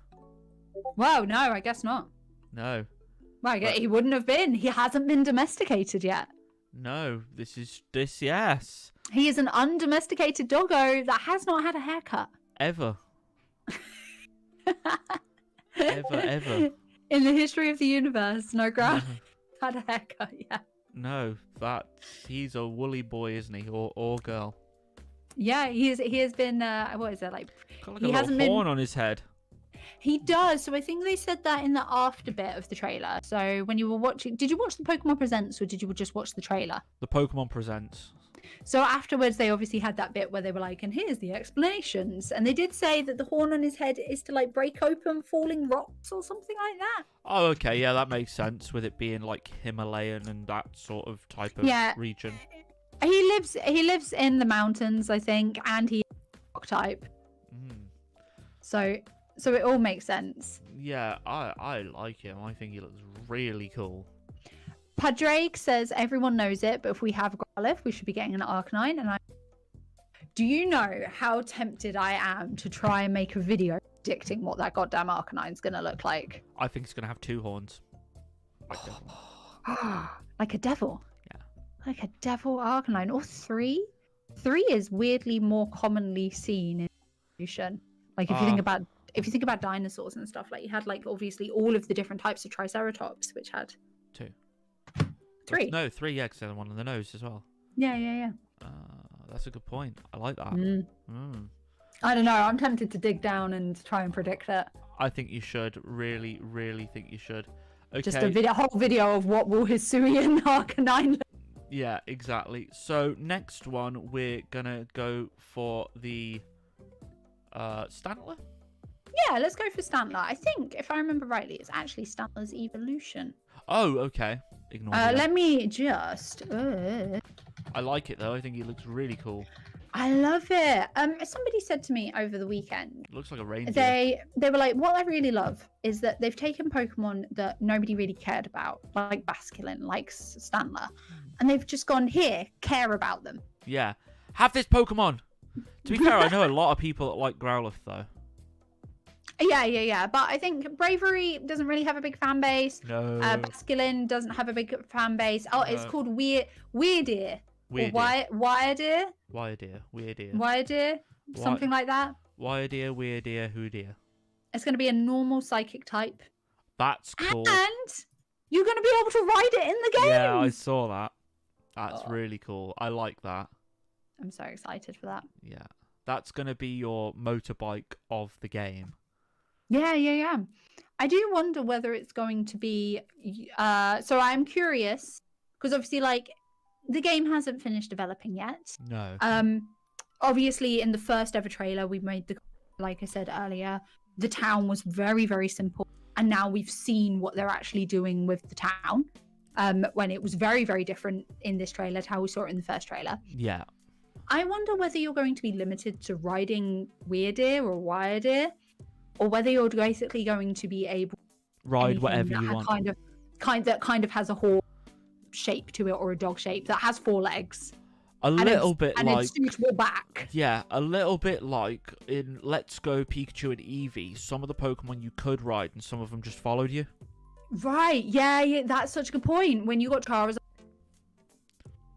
Well, no, I guess not. No. Well, he wouldn't have been. He hasn't been domesticated yet. No, yes. He is an undomesticated doggo that has not had a haircut. Ever. Ever. In the history of the universe, no Growlithe had a haircut yet. No, he's a woolly boy, isn't he, or girl? Yeah, he has been. What is that like? Got like a little horn on his head. He does. So I think they said that in the after bit of the trailer. So when you were watching, did you watch the Pokemon Presents or did you just watch the trailer? The Pokemon Presents. So afterwards, they obviously had that bit where they were like, and here's the explanations. And they did say that the horn on his head is to like break open falling rocks or something like that. Oh, okay. Yeah, that makes sense with it being like Himalayan and that sort of type of region. He lives in the mountains, I think, and he's rock type. So it all makes sense. Yeah, I like him. I think he looks really cool. Padraig says everyone knows it, but if we have Growlithe, we should be getting an Arcanine. And do you know how tempted I am to try and make a video predicting what that goddamn Arcanine's gonna look like? I think it's gonna have 2 horns. Like a devil. Yeah. Like a devil Arcanine. Or 3. 3 is weirdly more commonly seen in evolution. Like if you think about dinosaurs and stuff, like you had like obviously all of the different types of Triceratops, which had 2. 3. No, 3. Yeah, because there's one on the nose as well. Yeah. That's a good point. I like that. I don't know. I'm tempted to dig down and try and predict it. I think you should. Really, really think you should. Okay. Just a whole video of what will Hisuian Arcanine look. Yeah, exactly. So next one, we're gonna go for the Stantler. Yeah, let's go for Stantler. I think, if I remember rightly, it's actually Stantler's evolution. Oh, okay. Ignore that. Let me just... I like it, though. I think he looks really cool. I love it. Somebody said to me over the weekend... It looks like a reindeer. They were like, what I really love is that they've taken Pokemon that nobody really cared about, like Basculin, like Stantler, and they've just gone, here, care about them. Yeah. Have this Pokemon! To be fair, I know a lot of people that like Growlithe, though. Yeah. But I think Bravery doesn't really have a big fan base. No. Basculin doesn't have a big fan base. Oh, it's called Weirdeer. Wiredeer? Wiredeer? Something like that. Wiredeer, Weirdeer, Hoodeer. It's going to be a normal psychic type. That's cool. And you're going to be able to ride it in the game. Yeah, I saw that. That's really cool. I like that. I'm so excited for that. Yeah. That's going to be your motorbike of the game. Yeah. I do wonder whether it's going to be... so I'm curious, because obviously, like, the game hasn't finished developing yet. No. Obviously, in the first ever trailer, we made like I said earlier, the town was very, very simple. And now we've seen what they're actually doing with the town. When it was very, very different in this trailer to how we saw it in the first trailer. Yeah. I wonder whether you're going to be limited to riding Weirdeer or Wiredeer, or whether you're basically going to be able to ride whatever you want. That kind of has a horse shape to it, or a dog shape that has 4 legs. A little bit and like... it's suitable back. Yeah, a little bit like in Let's Go Pikachu and Eevee. Some of the Pokemon you could ride and some of them just followed you. Right, yeah, that's such a good point. When you got Charizard...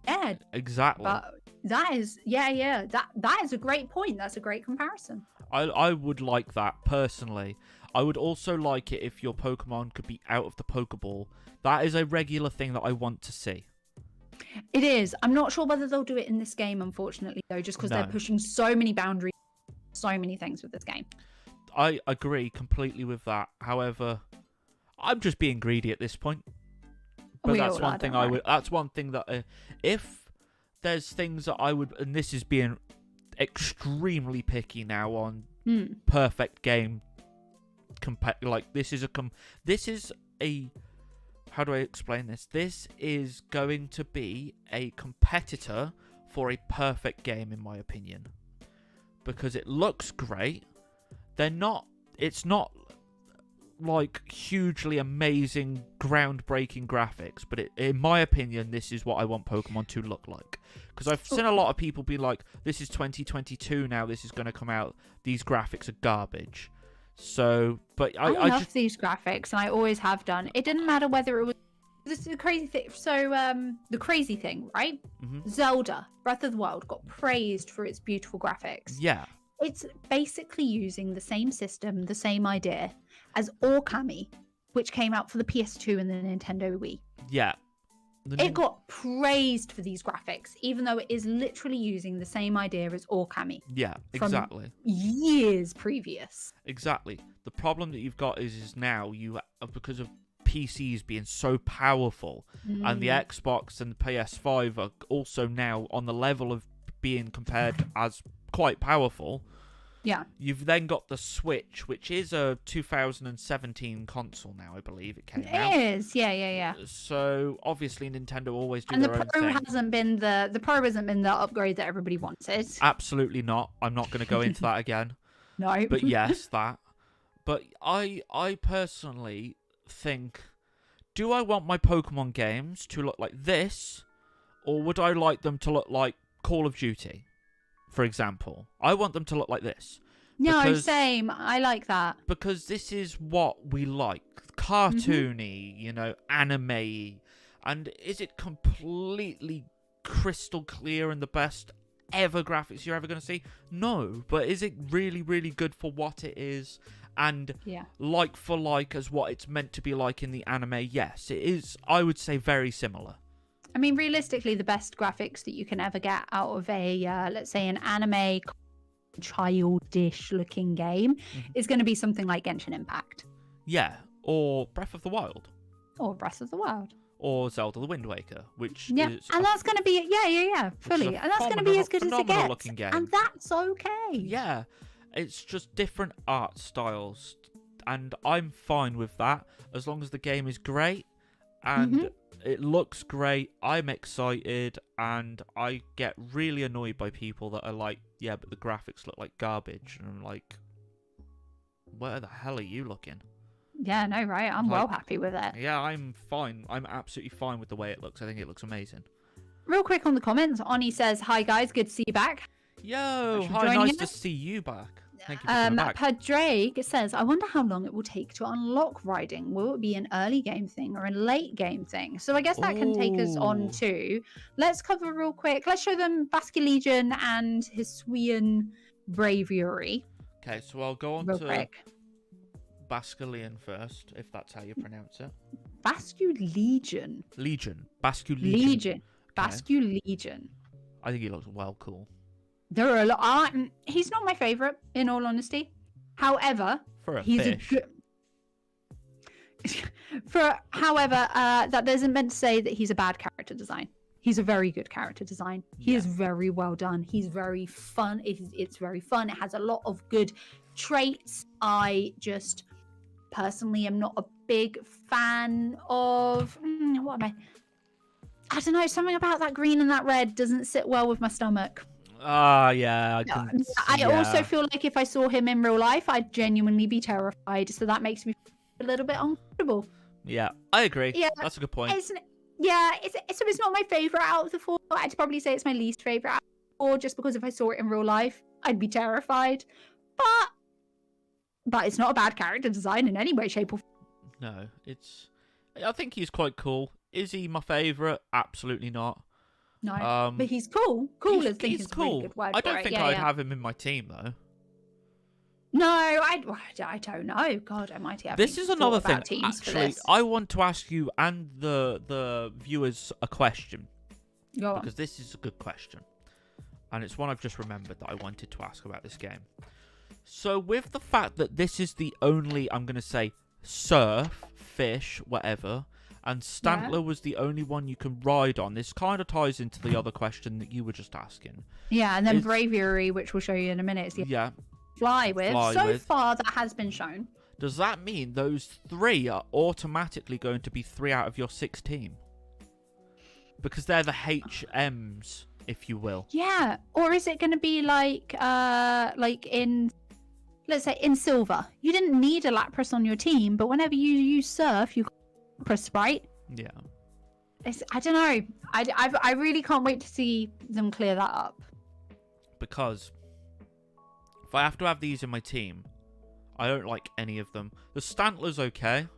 Yeah. Exactly. But that is... Yeah, that is a great point. That's a great comparison. I would like that, personally. I would also like it if your Pokemon could be out of the Pokeball. That is a regular thing that I want to see. It is. I'm not sure whether they'll do it in this game, unfortunately, though, just because they're pushing so many boundaries, so many things with this game. I agree completely with that. However, I'm just being greedy at this point. But that's one thing I would... That's one thing that... if there's things that I would... And this is being extremely picky now on perfect game... Like, this is a... How do I explain this? This is going to be a competitor for a perfect game, in my opinion. Because it looks great. It's not like hugely amazing, groundbreaking graphics. But in my opinion, this is what I want Pokemon to look like. Because I've seen a lot of people be like, this is 2022 now, this is going to come out. These graphics are garbage. So, but I love these graphics, and I always have done. It didn't matter whether it was... This is the crazy thing. So, the crazy thing, right? Mm-hmm. Zelda, Breath of the Wild, got praised for its beautiful graphics. Yeah. It's basically using the same system, the same idea, as Origami, which came out for the PS2 and the Nintendo Wii. Yeah. It got praised for these graphics, even though it is literally using the same idea as Origami. Yeah, exactly. Years previous. Exactly. The problem that you've got is now because of PCs being so powerful, and the Xbox and the PS5 are also now on the level of being compared as quite powerful. Yeah. You've then got the Switch, which is a 2017 console now, I believe it came out. It is, yeah. So obviously Nintendo always do and their own thing. And the Pro hasn't been the upgrade that everybody wanted. Absolutely not. I'm not going to go into that again. No. But yes, that. But I personally think, do I want my Pokemon games to look like this, or would I like them to look like Call of Duty, for example? I want them to look like this. No, same. I like that. Because this is what we like. Cartoony, anime. And is it completely crystal clear and the best ever graphics you're ever going to see? No. But is it really, really good for what it is? And like for like as what it's meant to be like in the anime? Yes, it is, I would say, very similar. I mean, realistically, the best graphics that you can ever get out of a, let's say, an anime childish looking game is going to be something like Genshin Impact. Yeah, or Breath of the Wild. Or Breath of the Wild. Or Zelda the Wind Waker, which is... And that's going to be... fully. And that's going to be as good as it gets. Game. And that's okay. Yeah, it's just different art styles. And I'm fine with that, as long as the game is great. And it looks great. I'm excited. And I get really annoyed by people that are like, yeah, but the graphics look like garbage. And I'm like, where the hell are you looking? Yeah, no, right? I'm well happy with it. Yeah, I'm fine. I'm absolutely fine with the way it looks. I think it looks amazing. Real quick on the comments, Oni says, hi guys, good to see you back. Yo, hi, nice to see you back. Thank you for coming back. Padraig says, I wonder how long it will take to unlock riding. Will it be an early game thing or a late game thing? So I guess that can take us on to, let's cover real quick. Let's show them Basculegion and Hisuian Braviary. Okay, so I'll go on real to quick. Basculegion first, if that's how you pronounce it. Basculegion. Basculegion. Legion. Basculegion. I think he looks well cool. There are a lot. He's not my favorite, in all honesty. However, for a he's fish. That doesn't meant to say that he's a bad character design. He's a very good character design. He is very well done. He's very fun. It's very fun. It has a lot of good traits. I just personally am not a big fan of what am I don't know, something about that green and that red doesn't sit well with my stomach. I also feel like if I saw him in real life, I'd genuinely be terrified, so that makes me feel a little bit uncomfortable. Yeah, I agree. That's a good point. It's not my favorite out of the four. I'd probably say it's my least favorite out of the four, just because if I saw it in real life, I'd be terrified. But it's not a bad character design in any way, shape, or form. No, I think he's quite cool. Is he my favourite? Absolutely not. No, but he's cool. Cool is he's cool. A really good word I don't for think I'd have him in my team though. No, I don't know. God almighty. This is another thing. Actually, I want to ask you and the viewers a question. Go on. Because this is a good question. And it's one I've just remembered that I wanted to ask about this game. So with the fact that this is the only, I'm going to say, surf, fish, whatever, and Stantler was the only one you can ride on, this kind of ties into the other question that you were just asking. Yeah, and then Braviary, which we'll show you in a minute, is the fly with. So far, that has been shown. Does that mean those 3 are automatically going to be 3 out of your 6 team? Because they're the HMs, if you will. Yeah, or is it going to be like in... Let's say in Silver, you didn't need a Lapras on your team, but whenever you use Surf, you got Lapras, right? Yeah. I don't know. I really can't wait to see them clear that up. Because if I have to have these in my team, I don't like any of them. The Stantler's okay,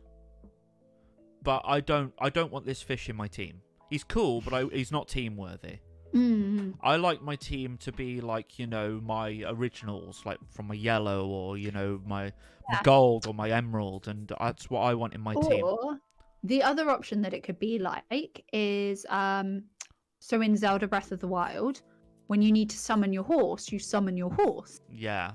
but I don't want this fish in my team. He's cool, but he's not team worthy. I like my team to be like, my originals, like from my yellow or, my gold or my emerald, and that's what I want in my team. The other option that it could be like is, so in Zelda Breath of the Wild, when you need to summon your horse, you summon your horse. Yeah.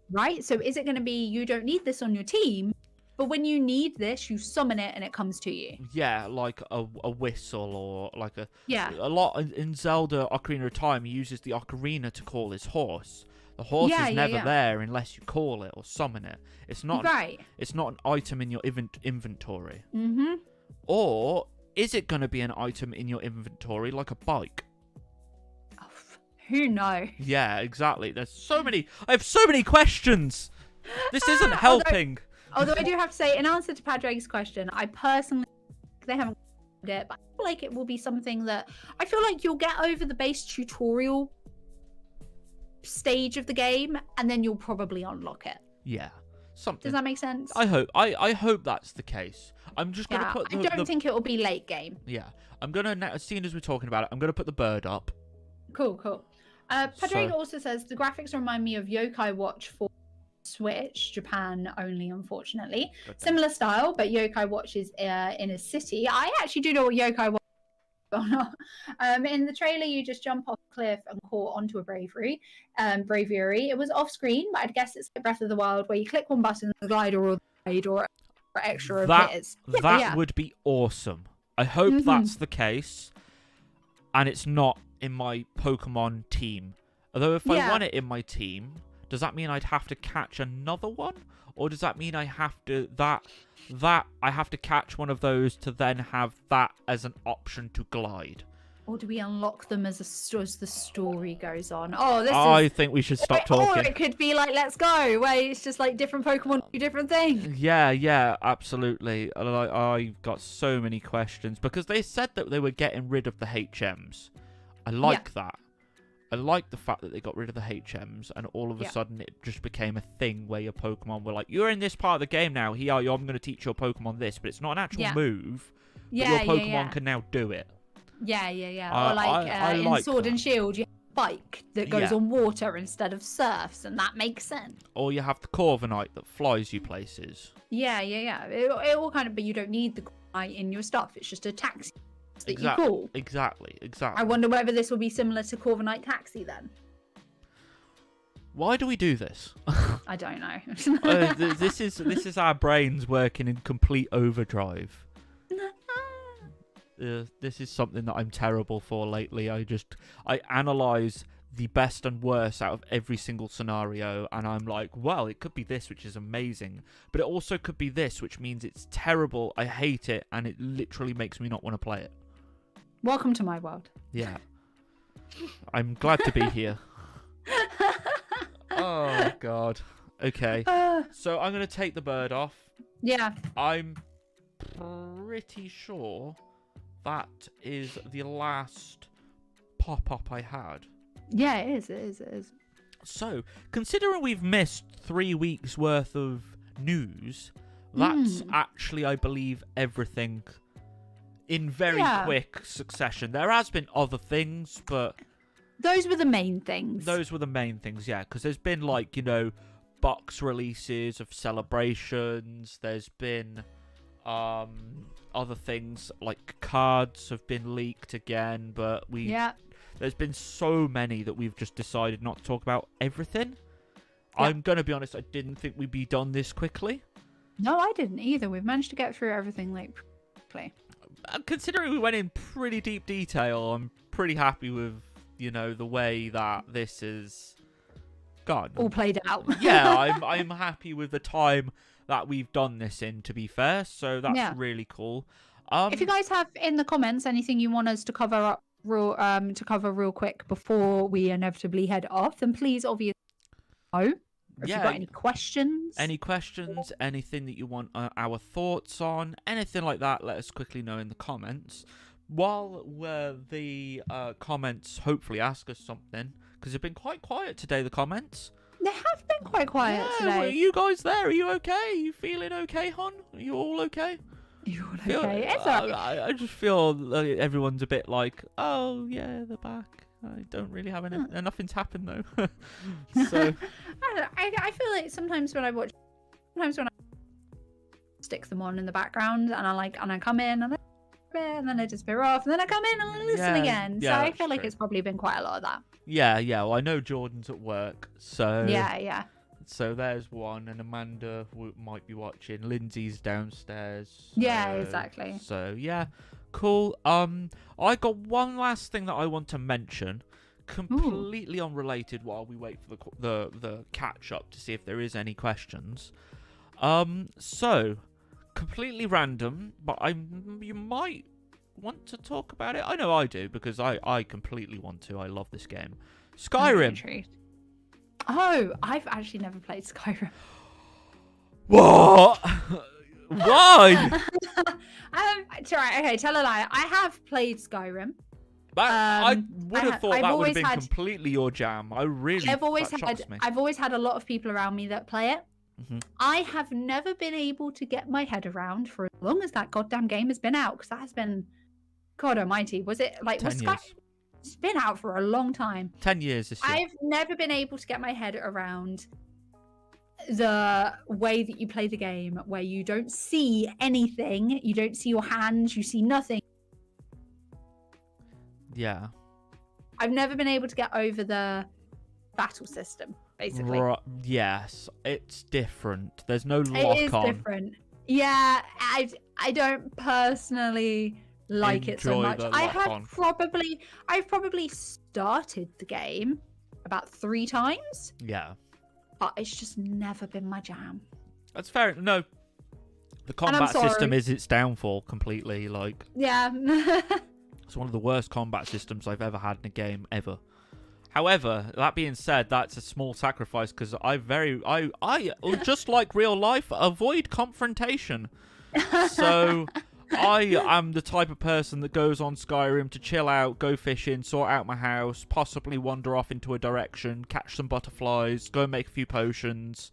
Right? So is it going to be you don't need this on your team, but when you need this, you summon it and it comes to you? Yeah, like a whistle or like a... Yeah. A lot in Zelda Ocarina of Time, he uses the ocarina to call his horse. The horse is never there unless you call it or summon it. It's not It's not an item in your inventory. Mm-hmm. Or is it going to be an item in your inventory like a bike? Oh, who knows? Yeah, exactly. I have so many questions. This isn't helping. Although I do have to say, in answer to Padraig's question, I personally they haven't it, but I feel like it will be something that I feel like you'll get over the base tutorial stage of the game, and then you'll probably unlock it. Yeah, something. Does that make sense? I hope that's the case. I'm just gonna put. I don't think it will be late game. Yeah, I'm gonna. As soon as we're talking about it, I'm gonna put the bird up. Cool. Padraig also says the graphics remind me of Yokai Watch for Switch, Japan only, unfortunately. Okay. Similar style, but Yokai Watch is in a city. I actually do know what Yokai Watch is. In the trailer, you just jump off a cliff and caught onto a braviary. It was off screen, but I'd guess it's like Breath of the Wild, where you click one button, the glider or the blade or extra appears. That would be awesome. I hope that's the case, and it's not in my Pokemon team. Although if I want it in my team, does that mean I'd have to catch another one? Or does that mean I have to I have to catch one of those to then have that as an option to glide? Or do we unlock them as the story goes on? I think we should stop talking. Or it could be like Let's Go, where it's just like different Pokemon do different things. Yeah, absolutely. I've got so many questions because they said that they were getting rid of the HMs. I like that. I like the fact that they got rid of the HMs and all of a sudden it just became a thing where your Pokemon were like, you're in this part of the game now. Here, I'm going to teach your Pokemon this, but it's not an actual move. But your Pokemon can now do it. Yeah. Or like in Sword and Shield, you have a bike that goes on water instead of surfs, and that makes sense. Or you have the Corviknight that flies you places. Yeah. It all kind of, but you don't need the Corviknight in your stuff. It's just a taxi. That you call. Exactly. I wonder whether this will be similar to Corviknight Taxi then. Why do we do this? I don't know. This is our brains working in complete overdrive. This is something that I'm terrible for lately. I analyze the best and worst out of every single scenario, and I'm like, well, it could be this, which is amazing, but it also could be this, which means it's terrible. I hate it, and it literally makes me not want to play it. Welcome to my world. Yeah. I'm glad to be here. Oh, God. Okay. So I'm going to take the bird off. Yeah. I'm pretty sure that is the last pop-up I had. Yeah, it is. So, considering we've missed 3 weeks worth of news, that's actually, I believe, everything in very quick succession. There has been other things, but those were the main things. Yeah, because there's been box releases of celebrations. There's been other things like cards have been leaked again, but there's been so many that we've just decided not to talk about everything. I'm gonna be honest, I didn't think we'd be done this quickly. No, I didn't either. We've managed to get through everything quickly. Considering we went in pretty deep detail, I'm pretty happy with, the way that this is gone. All played out. Yeah, I'm happy with the time that we've done this in, to be fair. So that's really cool. If you guys have in the comments anything you want us to cover real quick before we inevitably head off, then please obviously know. If you've got any questions, anything that you want our thoughts on, anything like that, let us quickly know in the comments. While the comments hopefully ask us something, because they've been quite quiet today, the comments. They have been quite quiet today. Are you guys there? Are you okay? Are you feeling okay, hon? Are you all okay? You're all okay. It's all right. I just feel like everyone's a bit like, oh, yeah, they're back. I don't really have nothing's happened though. So I feel like sometimes when I stick them on in the background and I come in and then I disappear off and then I come in and I listen again. So I feel like it's probably been quite a lot of that. Yeah. Well, I know Jordan's at work, so yeah. So there's one, and Amanda might be watching. Lindsay's downstairs. Yeah, exactly. So yeah. Cool. I got one last thing that I want to mention, completely unrelated. While we wait for the catch up to see if there is any questions. So completely random, but you might want to talk about it. I know I do because I completely want to. I love this game, Skyrim. Oh, I've actually never played Skyrim. What? Why? Right, okay, tell a lie. I have played Skyrim. I would have thought I've that would always have been had- completely your jam. I've always that shocks me. I've always had a lot of people around me that play it. Mhm. I have never been able to get my head around for as long as that goddamn game has been out, because that has been, God Almighty, was it like 10 was years. Skyrim? It's been out for a long time. 10 years this year. I've never been able to get my head around the way that you play the game, where you don't see anything, you don't see your hands, you see nothing. Yeah. I've never been able to get over the battle system, basically. Yes, it's different. There's no It is lock-on. different. Yeah, I don't personally like it so Enjoy much. the I've lock-on. probably started the game about 3 times, Yeah. but it's just never been my jam. That's fair. No. The combat sorry. system is its downfall completely. Like, Yeah. it's one of the worst combat systems I've ever had in a game ever. However, that being said, that's a small sacrifice because I just like real life, avoid confrontation. So I am the type of person that goes on Skyrim to chill out, go fishing, sort out my house, possibly wander off into a direction, catch some butterflies, go and make a few potions.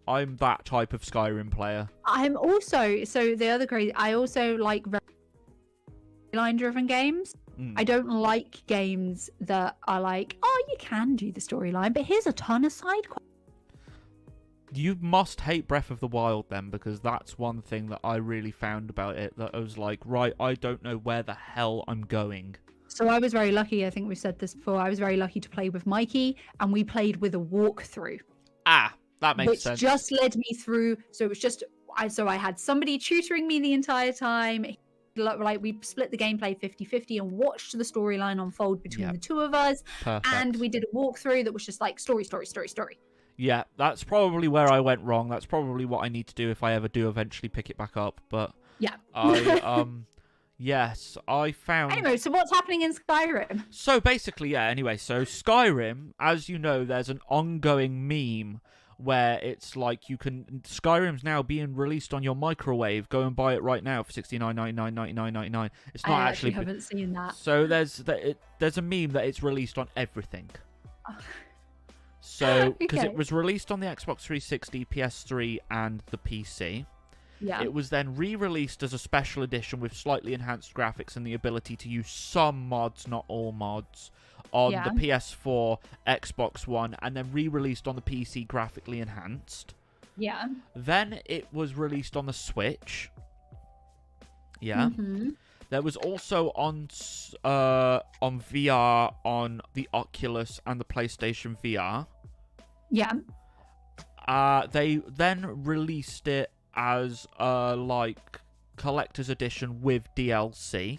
I'm that type of Skyrim player. I'm also, so the other crazy, I also like storyline-driven games. I don't like games that are like, oh, you can do the storyline, but here's a ton of side quests. You must hate Breath of the Wild then, because that's one thing that I really found about it, that I was like, right, I don't know where the hell I'm going. So I was very lucky, I think we've said this before, I was very lucky to play with Mikey, and we played with a walkthrough. Ah, that makes sense. Which just led me through, so it was just, I had somebody tutoring me the entire time. Like, we split the gameplay 50-50 and watched the storyline unfold between the two of us. Perfect. And we did a walkthrough that was just like story. Yeah, that's probably where I went wrong. That's probably what I need to do if I ever do eventually pick it back up. But yeah, yes, I found. Anyway, so what's happening in Skyrim? So basically, yeah. Anyway, so Skyrim, as you know, there's an ongoing meme where it's like Skyrim's now being released on your microwave. Go and buy it right now for $69.99. It's not I actually haven't seen that. So there's a meme that it's released on everything. So because it was released on the Xbox 360, PS3, and the PC. Yeah. It was then re-released as a special edition with slightly enhanced graphics and the ability to use some mods, not all mods, on the PS4, Xbox One, and then re-released on the PC graphically enhanced. Yeah. Then it was released on the Switch. Yeah. Mm-hmm. There was also on VR on the Oculus and the PlayStation VR. Yeah. They then released it as like collector's edition with DLC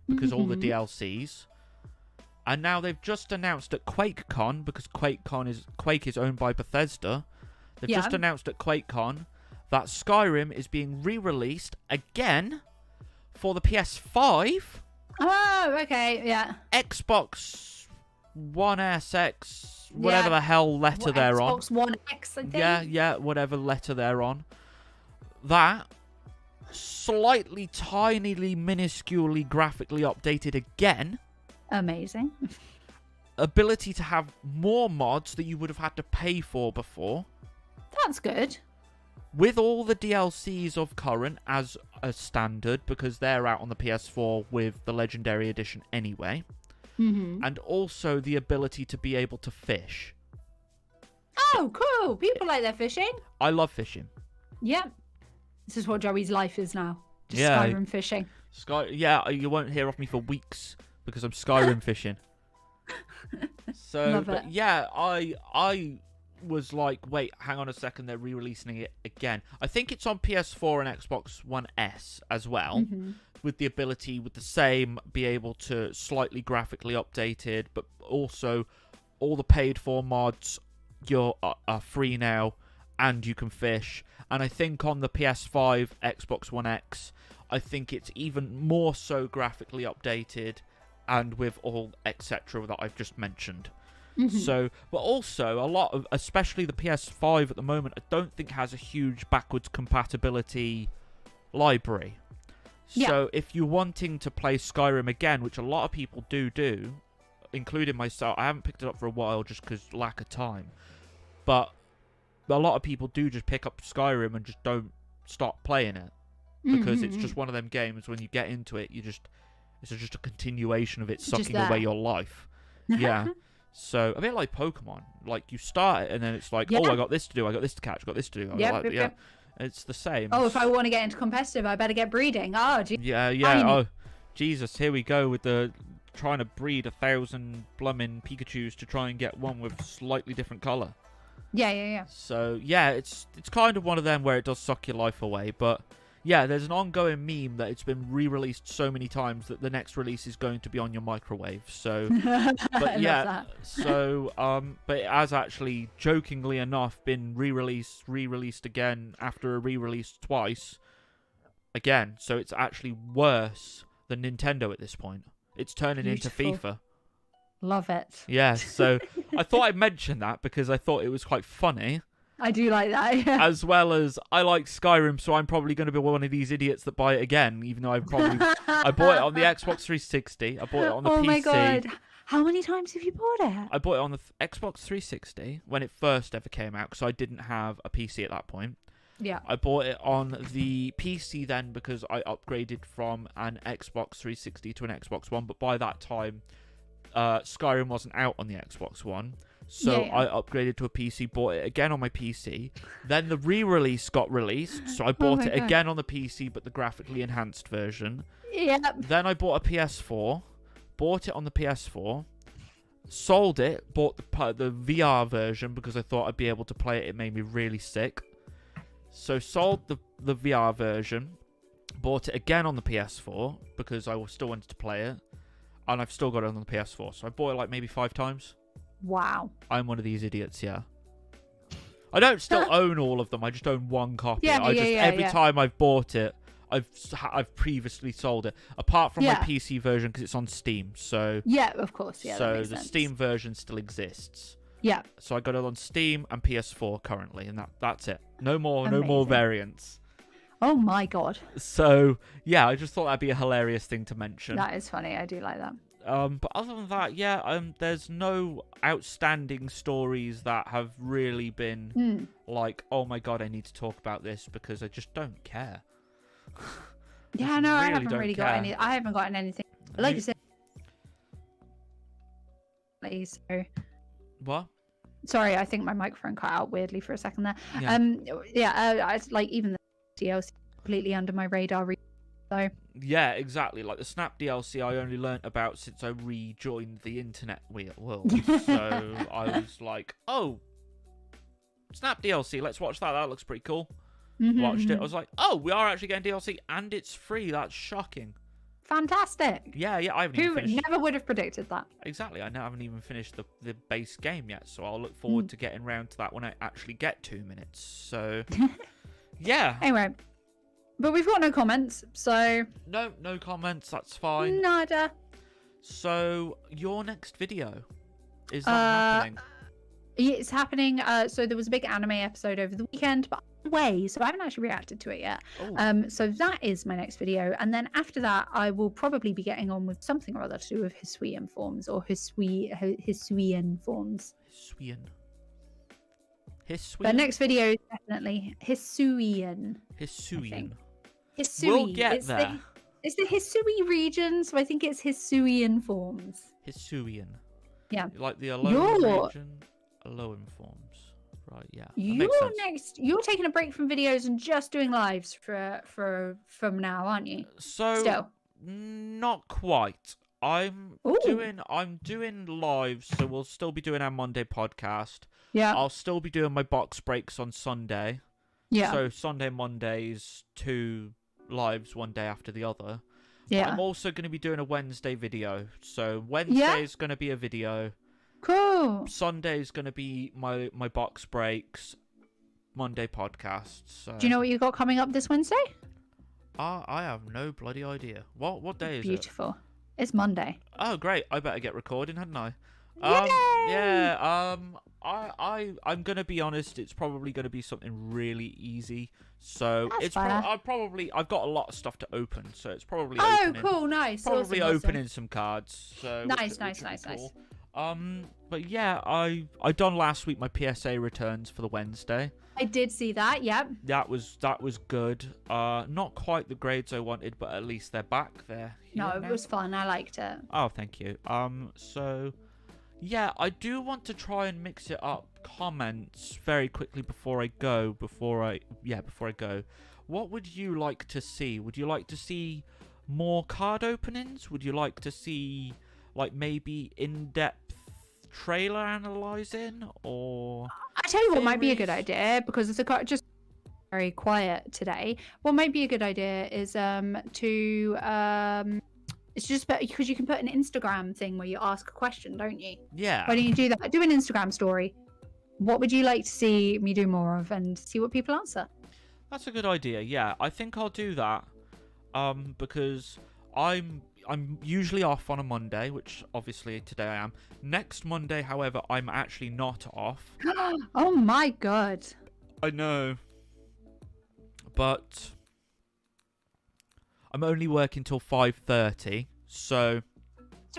because all the DLCs. And now they've just announced at QuakeCon, because Quake is owned by Bethesda. They've just announced at QuakeCon that Skyrim is being re-released again for the PS5. Oh, okay, yeah. Xbox One S X, whatever the hell letter they're on. Xbox One X, I think. Yeah, whatever letter they're on. That slightly, tinily, minusculely, graphically updated again. Amazing. Ability to have more mods that you would have had to pay for before. That's good. With all the DLCs of current as a standard, because they're out on the PS4 with the Legendary Edition anyway. Mm-hmm. And also the ability to be able to fish. Oh, cool. People like their fishing. I love fishing. Yeah. This is what Joey's life is now. Just Yeah. Skyrim fishing. You won't hear of me for weeks because I'm Skyrim fishing. So, Love but it. yeah, I was like, wait, hang on a second, they're re-releasing it again. I think it's on PS4 and Xbox One S as well, with the ability, with the same, be able to slightly graphically updated, but also all the paid-for mods are free now, and you can fish. And I think on the PS5, Xbox One X, I think it's even more so graphically updated, and with all etc. that I've just mentioned. So, but also a lot of, especially the PS5 at the moment, I don't think has a huge backwards compatibility library. So if you're wanting to play Skyrim again, which a lot of people do, including myself, I haven't picked it up for a while just because lack of time, but a lot of people do just pick up Skyrim and just don't stop playing it because it's just one of them games when you get into it, it's just a continuation of it sucking away your life. Yeah. So a bit like Pokemon, like you start it and then it's like, oh, I got this to do, I got this to catch, I got this to do. Yep. It's the same. Oh, if I want to get into competitive, I better get breeding. Oh, geez. Yeah. Oh, Jesus, here we go with the trying to breed 1,000 blooming Pikachus to try and get one with slightly different color. Yeah. So yeah, it's kind of one of them where it does suck your life away, but yeah, there's an ongoing meme that it's been re-released so many times that the next release is going to be on your microwave. So, but yeah, so but it has actually, jokingly enough, been re-released again after a re-release twice, again. So it's actually worse than Nintendo at this point. It's turning into FIFA. Love it. Yeah, so I thought I'd mention that because I thought it was quite funny. I do like that. As well as I like Skyrim, so I'm probably going to be one of these idiots that buy it again, even though I bought it on the Xbox 360. I bought it on the PC. Oh my god. How many times have you bought it? I bought it on the Xbox 360 when it first ever came out, because I didn't have a PC at that point. Yeah. I bought it on the PC then because I upgraded from an Xbox 360 to an Xbox One, but by that time, Skyrim wasn't out on the Xbox One. So I upgraded to a PC, bought it again on my PC. Then the re-release got released, so I bought it again on the PC, but the graphically enhanced version. Yep. Then I bought a PS4, bought it on the PS4, sold it, bought the VR version because I thought I'd be able to play it. It made me really sick. So sold the VR version, bought it again on the PS4 because I still wanted to play it, and I've still got it on the PS4. So I bought it like maybe 5 times. Wow. I'm one of these idiots, yeah. I don't still own all of them. I just own one copy. Every time I've bought it, I've previously sold it. Apart from my PC version because it's on Steam. So yeah, of course. Yeah. So the Steam version still exists. Yeah. So I got it on Steam and PS4 currently, and that's it. No more variants. Oh my god. So yeah, I just thought that'd be a hilarious thing to mention. That is funny. I do like that. But other than that, yeah, there's no outstanding stories that have really been like, oh my god, I need to talk about this because I just don't care. Yeah, no, I haven't really got any. I haven't gotten anything. Like you said. So. What? Sorry, I think my microphone cut out weirdly for a second there. Yeah. I like even the DLC completely under my radar. So. Yeah, exactly. Like the Snap DLC, I only learnt about since I rejoined the internet world. So I was like, oh, Snap DLC, let's watch that. That looks pretty cool. Watched it. I was like, oh, we are actually getting DLC and it's free. That's shocking. Fantastic. Yeah, I haven't even finished. Who never would have predicted that? Exactly. I haven't even finished the base game yet, so I'll look forward to getting round to that when I actually get 2 minutes. So, yeah. Anyway. But we've got no comments, so... No comments, that's fine. Nada. So, your next video, is that happening? It's happening. So there was a big anime episode over the weekend, but I'm away, so I haven't actually reacted to it yet. So that is my next video. And then after that, I will probably be getting on with something or other to do with Hisuian forms, or Hisuian forms. Hisuian? The next video is definitely Hisuian. Hisuian. Hisui. We'll get there. It's the Hisui region, so I think it's Hisuian forms. Hisuian. Yeah. Like the Alolan region, Alolan forms. Right, yeah. You're taking a break from videos and just doing lives from now, aren't you? So still. Not quite. I'm doing lives, so we'll still be doing our Monday podcast. Yeah. I'll still be doing my box breaks on Sunday. Yeah. So Sunday, Mondays, 2 lives one day after the other. Yeah. But I'm also going to be doing a Wednesday video. So Wednesday is going to be a video. Cool. Sunday is going to be my box breaks. Monday podcast. So. Do you know what you got coming up this Wednesday? I have no bloody idea. What day is it? Beautiful. It's Monday. Oh, great. I better get recording, hadn't I? Yeah. I'm gonna be honest. It's probably gonna be something really easy. So That's fair. I've got a lot of stuff to open. So it's probably Cool, nice. probably awesome. opening some cards. So Nice. cool. But yeah, I done last week my PSA returns for the Wednesday. I did see that. Yep. That was good. Not quite the grades I wanted, but at least they're back there. No, it was fun. I liked it. Oh, thank you. So yeah, I do want to try and mix it up. Comments very quickly before I go. Before I go. What would you like to see? Would you like to see more card openings? Would you like to see like maybe in-depth trailer analyzing, or I tell you what might be a good idea, because it's just very quiet today. What might be a good idea is it's just because you can put an Instagram thing where you ask a question, don't you? Yeah. Why don't you do that? Do an Instagram story. What would you like to see me do more of, and see what people answer? That's a good idea. Yeah, I think I'll do that. Because I'm usually off on a Monday, which obviously today I am. Next Monday, however, I'm actually not off. Oh my god. I know. But I'm only working till 5:30, so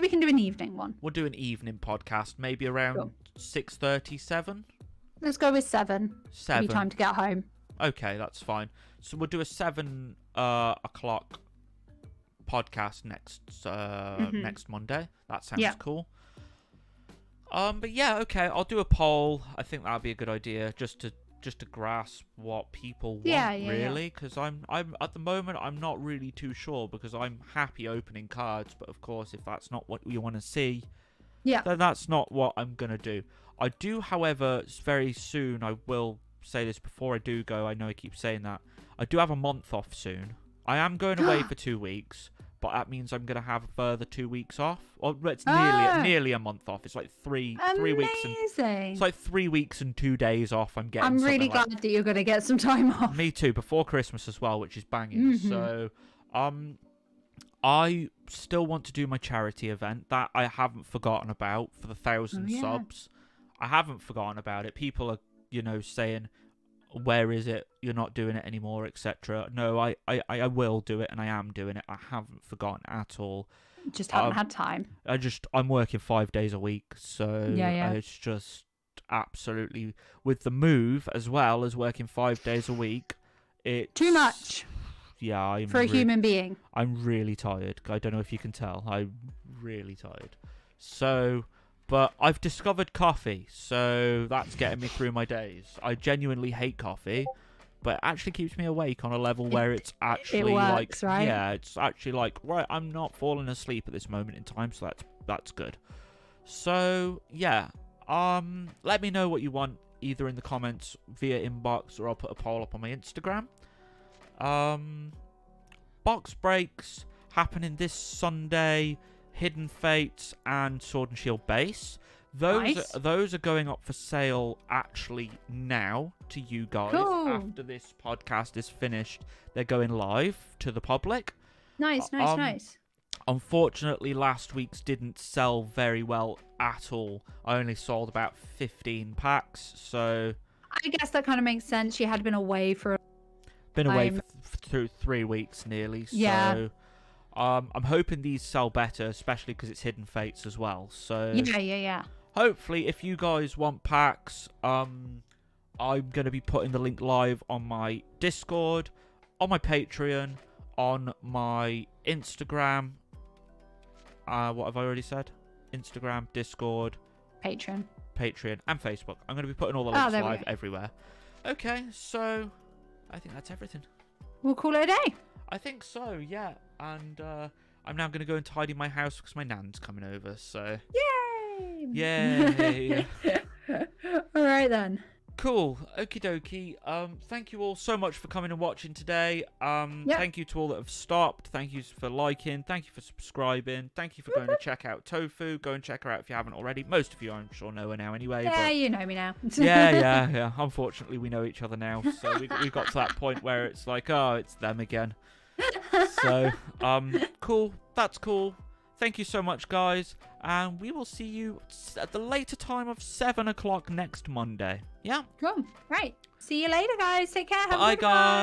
we can do an evening one. We'll do an evening podcast, maybe around 6:30, 7. Let's go with 7. 7. Give you time to get home. Okay, that's fine. So we'll do a 7 o'clock podcast next Monday. That sounds cool. But yeah, okay, I'll do a poll. I think that'd be a good idea, just to grasp what people want, really, because I'm at the moment I'm not really too sure, because I'm happy opening cards, but of course if that's not what you want to see, then that's not what I'm gonna do. I do, however, very soon, I will say this before I do go, I know I keep saying that, I do have a month off soon. I am going away for 2 weeks, but that means I'm going to have a further 2 weeks off. Or it's nearly a month off. It's like three weeks. It's like 3 weeks and 2 days off. I'm getting. I'm really glad that you're going to get some time off. Me too, before Christmas as well, which is banging. So, I still want to do my charity event that I haven't forgotten about for the 1,000 subs. I haven't forgotten about it. People are, saying, where is it? You're not doing it anymore, etc. No, I will do it, and I am doing it. I haven't forgotten at all. Just haven't had time. I'm working 5 days a week, so it's just absolutely, with the move as well as working 5 days a week, it's too much. Yeah, for a human being. I'm really tired. I don't know if you can tell. I'm really tired. So, but I've discovered coffee, so that's getting me through my days. I genuinely hate coffee, but it actually keeps me awake on a level where it's actually works, right? Yeah, it's actually like, right, I'm not falling asleep at this moment in time, so that's good. So, yeah, let me know what you want, either in the comments via inbox, or I'll put a poll up on my Instagram. Box breaks happening this Sunday. Hidden Fates and Sword and Shield base. Those are going up for sale actually now to you guys. Cool. After this podcast is finished, they're going live to the public. Nice. Unfortunately, last week's didn't sell very well at all. I only sold about 15 packs, so I guess that kind of makes sense. She had been away for 3 weeks nearly. Yeah. So I'm hoping these sell better, especially because it's Hidden Fates as well. So yeah. Hopefully, if you guys want packs, I'm going to be putting the link live on my Discord, on my Patreon, on my Instagram. What have I already said? Instagram, Discord, Patreon, and Facebook. I'm going to be putting all the links live everywhere. Okay, so I think that's everything. We'll call it a day. I think so, yeah. And I'm now going to go and tidy my house because my nan's coming over, so... Yay! All right, then. Cool. Okie dokie. Thank you all so much for coming and watching today. Thank you to all that have stopped. Thank you for liking. Thank you for subscribing. Thank you for going to check out Tofu. Go and check her out if you haven't already. Most of you, I'm sure, know her now anyway. Yeah, but... you know me now. yeah. Unfortunately, we know each other now. So we got to that point where it's like, oh, it's them again. So, cool. That's cool. Thank you so much, guys. And we will see you at the later time of 7 o'clock next Monday. Yeah? Cool. Right. See you later, guys. Take care. Have a Bye, good one. guys.